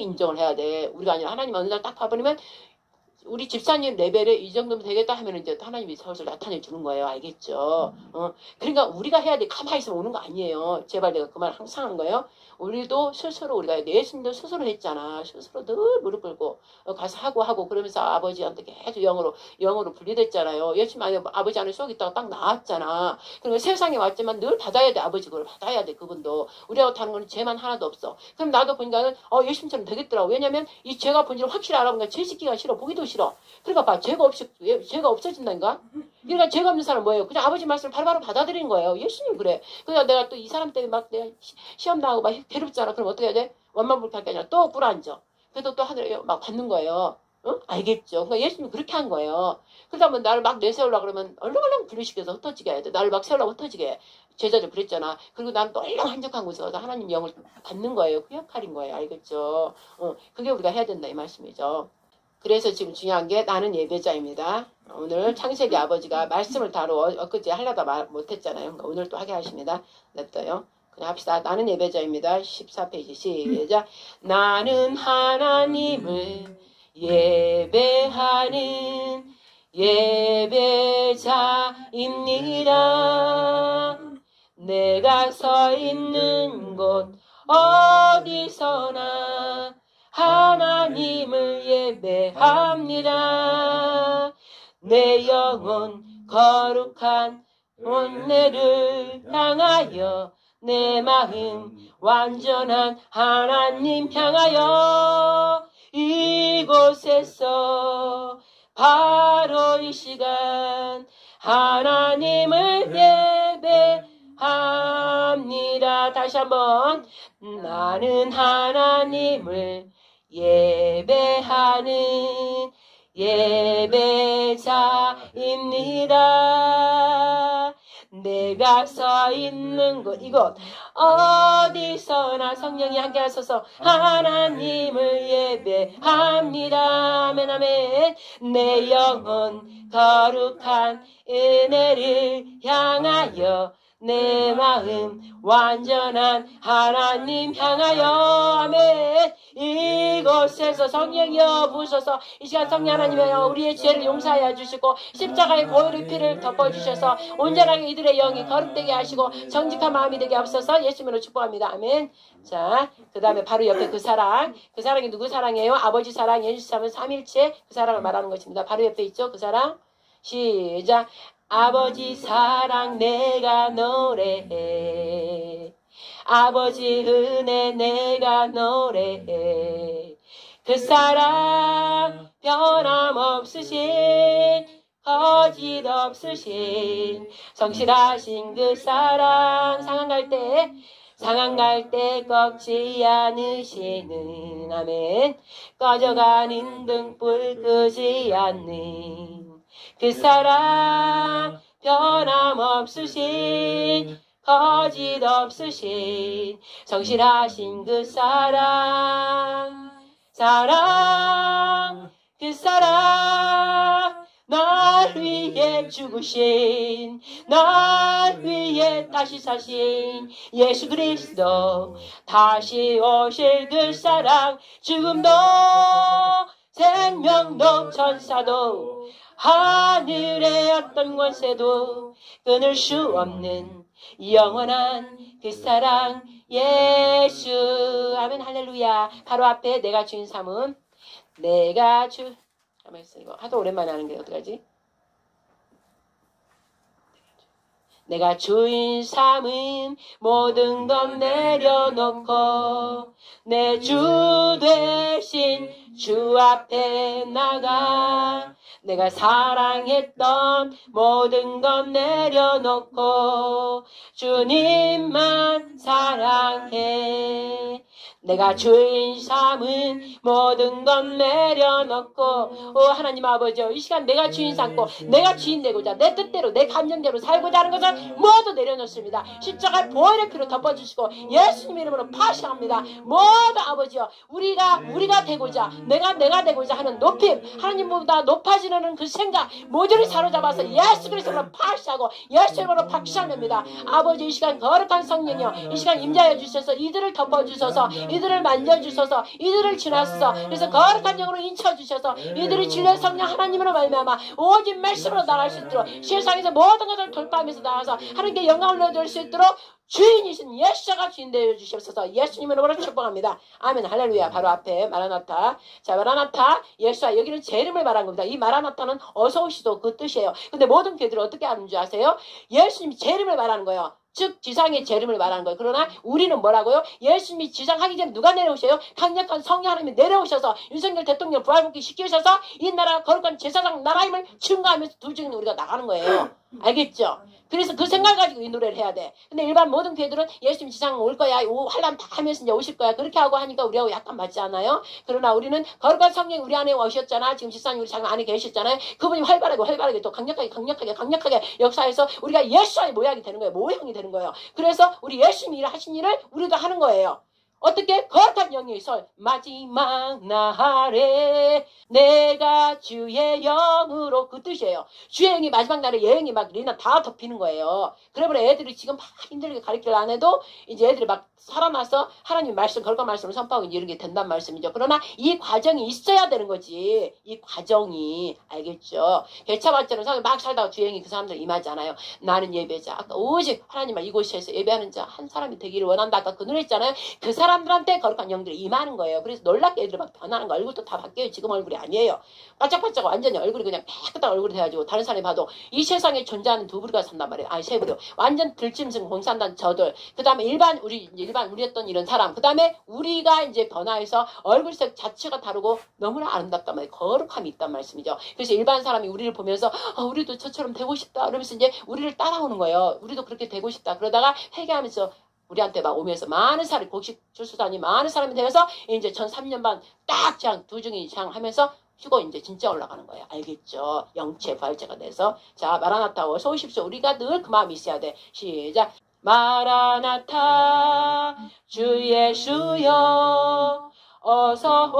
S1: 인정을 해야 돼. 우리가 아니라 하나님 어느 날 딱 봐버리면 우리 집사님 레벨에 이 정도면 되겠다 하면 이제 하나님이 서울서 나타내 주는 거예요. 알겠죠? 그러니까 우리가 해야 돼. 가만히 있으면 오는 거 아니에요. 제발 내가 그 말 항상 하는 거예요. 우리도 스스로 우리가 예수님도 스스로 했잖아. 스스로 늘 무릎 꿇고 가서 하고 그러면서 아버지한테 계속 영으로 분리됐잖아요. 예수님 안에 아버지 안에 쏙 있다가 딱 나왔잖아. 그러니까 세상에 왔지만 늘 받아야 돼. 아버지 그걸 받아야 돼. 그분도. 우리하고 다른 거는 죄만 하나도 없어. 그럼 나도 보니까는 예수님처럼 되겠더라고. 왜냐면 이 죄가 본질을 확실히 알아보니까 죄 짓기가 싫어. 보기도 싫어. 그러니까 봐. 죄가 없어진다니까. 그러니까 죄가 없는 사람은 뭐예요? 그냥 아버지 말씀을 바로바로 받아들이는 거예요. 예수님 그래. 그러니까 내가 또 이 사람 때문에 막 내가 시험 나오고 막 괴롭잖아. 그럼 어떻게 해야 돼? 원만불쾌할 게 아니라 또 꿇어앉아. 그래도 또 하늘에 막 받는 거예요. 응? 알겠죠? 그러니까 예수님이 그렇게 한 거예요. 그러다 보면 나를 막 내세우려고 그러면 얼렁얼렁 분리시켜서 흩어지게 해야 돼. 나를 막 세우려고 흩어지게 해. 제자들 그랬잖아. 그리고 난 또 얼렁 한적한 곳에 가서 하나님 영을 받는 거예요. 그 역할인 거예요. 알겠죠? 그게 우리가 해야 된다 이 말씀이죠. 그래서 지금 중요한 게 나는 예배자입니다. 오늘 창세기 아버지가 말씀을 엊그제 하려다 못했잖아요. 그러니까 오늘 또 하게 하십니다. 냅둬요. 그냥 합시다. 나는 예배자입니다. 14페이지 시작. 나는 하나님을 예배하는 예배자입니다. 내가 서 있는 곳 어디서나 하나님을 예배합니다. 내 영혼 거룩한 은혜를 향하여 내 마음 완전한 하나님 향하여 이곳에서 바로 이 시간 하나님을 예배합니다. 다시 한번 나는 하나님을 예배하는 예배자입니다. 내가 서 있는 곳 이곳 어디서나 성령이 함께 하셔서 하나님을 예배합니다. 아멘 아멘. 내 영혼 거룩한 은혜를 향하여 내 마음 완전한 하나님 향하여 아멘. 이곳에서 성령이여 부으소서. 이 시간 성령 하나님이여 우리의 죄를 용서하여 주시고 십자가의 보혈의 피를 덮어주셔서 온전하게 이들의 영이 거룩되게 하시고 정직한 마음이 되게 하옵소서. 예수님으로 축복합니다. 아멘. 자, 그 다음에 바로 옆에 그 사랑이 누구 사랑이에요? 아버지 사랑, 예수 사랑, 삼일체 그 사랑을 말하는 것입니다. 바로 옆에 있죠? 그 사랑. 시작. 아버지 사랑 내가 노래해. 아버지 은혜 내가 노래해. 그 사랑 변함없으신 거짓 없으신 성실하신 그 사랑 상한 갈 때 꺾지 않으시는 아멘. 꺼져가는 등불 끄지 않는 그 사랑 변함없으신 거짓 없으신 성실하신 그 사랑 그 사랑 날 위해 죽으신 날 위해 다시 사신 예수 그리스도 다시 오실 그 사랑 죽음도 생명도 천사도 하늘의 어떤 권세도 끊을 수 없는 영원한 그 사랑 예수 아멘 할렐루야. 바로 앞에 내가 주인 삼음 내가 주 가만히 있어. 이거 하도 오랜만에 하는 게 어떡하지? 내가 주인 삼은 모든 것 내려놓고 내 주 대신 주 앞에 나가 내가 사랑했던 모든 것 내려놓고 주님만 사랑해. 내가 주인 삼은 모든 것 내려놓고 오 하나님 아버지여 이 시간 내가 주인 삼고 내가 주인 되고자 내 뜻대로 내 감정대로 살고자 하는 것을 모두 내려놓습니다. 십자가의 보혈의 피로 덮어주시고 예수님 이름으로 파시합니다. 모두 아버지여 우리가 되고자 내가 되고자 하는 높임 하나님보다 높아지는 그 생각 모두를 사로잡아서 예수 그리스도로 파시하고 예수 이름으로 박시합니다. 아버지 이 시간 거룩한 성령이여 이 시간 임재하여 주셔서 이들을 덮어주셔서 이들을 만져주셔서 이들을 지나서 그래서 거룩한 영으로 인쳐주셔서 이들이 진리의 성령 하나님으로 말미암아 오직 말씀으로 나갈 수 있도록 세상에서 모든 것을 돌파하면서 나가서 하나님께 영광을 얻을 수 있도록 주인이신 예수가 주인 되어 주시옵소서. 예수님으로 축복합니다. 아멘 할렐루야. 바로 앞에 마라나타. 자 마라나타 예수와 여기는 제 이름을 말한 겁니다. 이 마라나타는 어서 오시도 그 뜻이에요. 근데 모든 교회들은 어떻게 하는 줄 아세요? 예수님이 제 이름을 말하는 거예요. 즉 지상의 제 이름을 말하는 거예요. 그러나 우리는 뭐라고요? 예수님이 지상하기 전에 누가 내려오셔요? 강력한 성령 하나님이 내려오셔서 윤석열 대통령 부활복귀 시키셔서 이 나라 거룩한 제사장 나라임을 증거하면서 두 증인 우리가 나가는 거예요. 알겠죠? 그래서 그 생각을 가지고 이 노래를 해야 돼. 근데 일반 모든 교회들은 예수님 지상 올 거야. 환란 다 하면서 이제 오실 거야. 그렇게 하고 하니까 우리하고 약간 맞지 않아요? 그러나 우리는 거룩한 성령이 우리 안에 오셨잖아. 지금 지사님 우리 장 안에 계셨잖아요. 그분이 활발하게 또 강력하게 역사해서 우리가 예수의 모양이 되는 거예요. 모형이 되는 거예요. 그래서 우리 예수님이 하신 일을 우리도 하는 거예요. 어떻게? 거룩한 영이 설 마지막 날에 내가 주의 영으로 그 뜻이에요. 주의 영이 마지막 날에 예영이 막 리나 다 덮이는 거예요. 그러면 애들이 지금 막 힘들게 가르치려 안 해도 이제 애들이 막 살아나서 하나님 말씀 거룩한 말씀을 선포하고 이런 게 된단 말씀이죠. 그러나 이 과정이 있어야 되는 거지. 이 과정이 알겠죠. 개차반처럼 막 살다가 주의 영이 그 사람들 임하지 않아요. 나는 예배자. 아까 오직 하나님만 이곳에서 예배하는 자 한 사람이 되기를 원한다. 아까 그 노래 있잖아요. 그 사람들한테 거룩한 영들이 임하는 거예요. 그래서 놀랍게 애들이 막 변하는 거. 얼굴도 다 바뀌어요. 지금 얼굴이 아니에요. 반짝반짝 완전히 얼굴이 그냥 깨끗한 얼굴이 돼가지고 다른 사람이 봐도 이 세상에 존재하는 두 부류가 산단 말이에요. 아니 세 부류. 완전 들짐승 공산당 저들. 그 다음에 일반 우리였던 이런 사람. 그 다음에 우리가 이제 변화해서 얼굴색 자체가 다르고 너무나 아름답단 말이에요. 거룩함이 있단 말씀이죠. 그래서 일반 사람이 우리를 보면서 우리도 저처럼 되고 싶다. 그러면서 이제 우리를 따라오는 거예요. 우리도 그렇게 되고 싶다. 그러다가 회개하면서 우리한테 막 오면서 많은 사람이 곡식 출수단이 많은 사람이 되어서 이제 전 3년 반 딱 장 두 중이 장 하면서 휴고 이제 진짜 올라가는 거예요. 알겠죠? 영체 부활체가 돼서 자 마라나타 어서 오십시오. 우리가 늘 그 마음이 있어야 돼. 시작. 마라나타 주 예수여 어서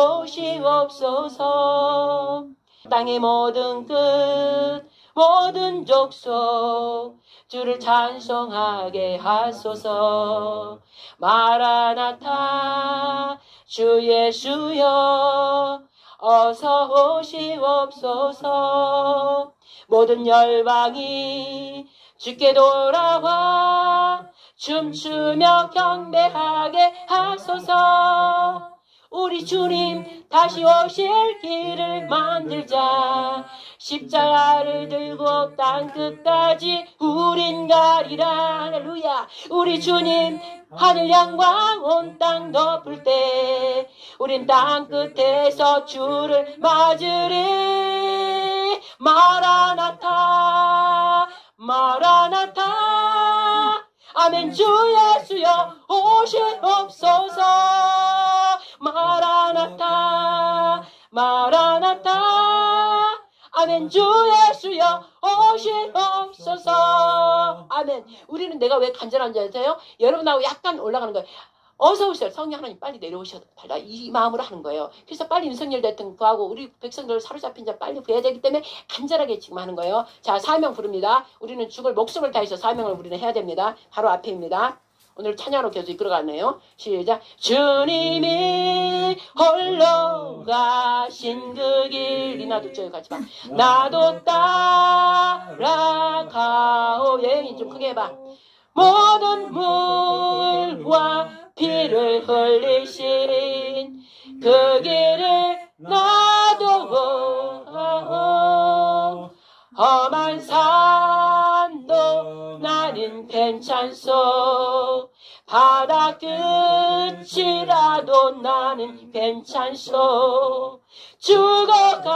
S1: 오시옵소서. 땅의 모든 끝 모든 족속 주를 찬송하게 하소서. 마라나타 주 예수여 어서 오시옵소서. 모든 열방이 주께 돌아와 춤추며 경배하게 하소서. 우리 주님 다시 오실 길을 만들자. 십자가를 들고 땅 끝까지 우린 가리라. 할렐루야. 우리 주님 하늘 영광 온 땅 덮을 때 우린 땅 끝에서 주를 맞으리. 마라나타 마라나타 아멘. 주 예수여 오시옵소서. 마라나타 마라나타 아멘. 주 예수여 오시옵소서. 아멘. 우리는 내가 왜 간절한지 아세요? 여러분하고 약간 올라가는 거예요. 어서 오세요. 성령 하나님 빨리 내려오셔도 달라. 이 마음으로 하는 거예요. 그래서 빨리 윤석열 대통령 구하고 우리 백성들 사로잡힌 자 빨리 구해야 되기 때문에 간절하게 지금 하는 거예요. 자, 사명 부릅니다. 우리는 죽을 목숨을 다해서 사명을 우리는 해야 됩니다. 바로 앞에입니다. 오늘 찬양으로 계속 이끌어가네요. 시작. 주님이 홀로 가신 그 길. 나도 저기 같이 봐. 나도 따라가오. 예인이 좀 크게 해봐. 모든 물과 피를 흘리신 그 길을 나도 험한 산도 나는 괜찮소. 바다 끝이라도 나는 괜찮소. 죽어가는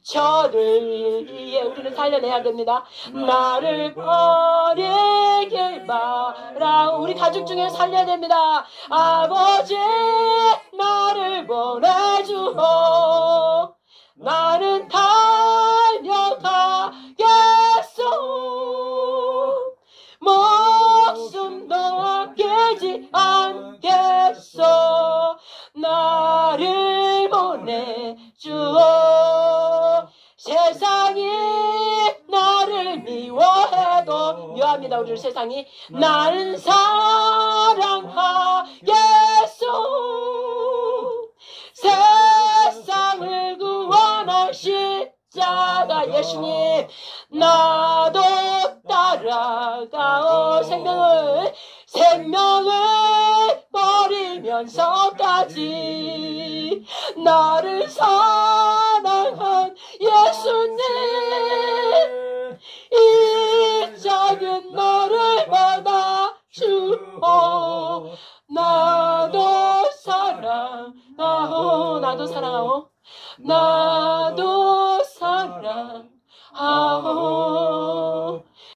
S1: 저를 위해 우리는 살려내야 됩니다. 나를 버리길 마라. 우리 가족 중에 살려야 됩니다. 아버지 나를 보내주오. 나는 달려가겠소. 목숨도 아끼지 않겠소. 나를 보내주오. 세상이 나를 미워해도 미워합니다. 우리 세상이 나는 사랑하겠소. 세상을 구원할 십자가 예수님 나도 따라가오. 생명을 버리면서까지 나를 사랑한 예수님 이 작은 나를 받아주오. 나도 사랑하오. 나도 사랑하오. 나도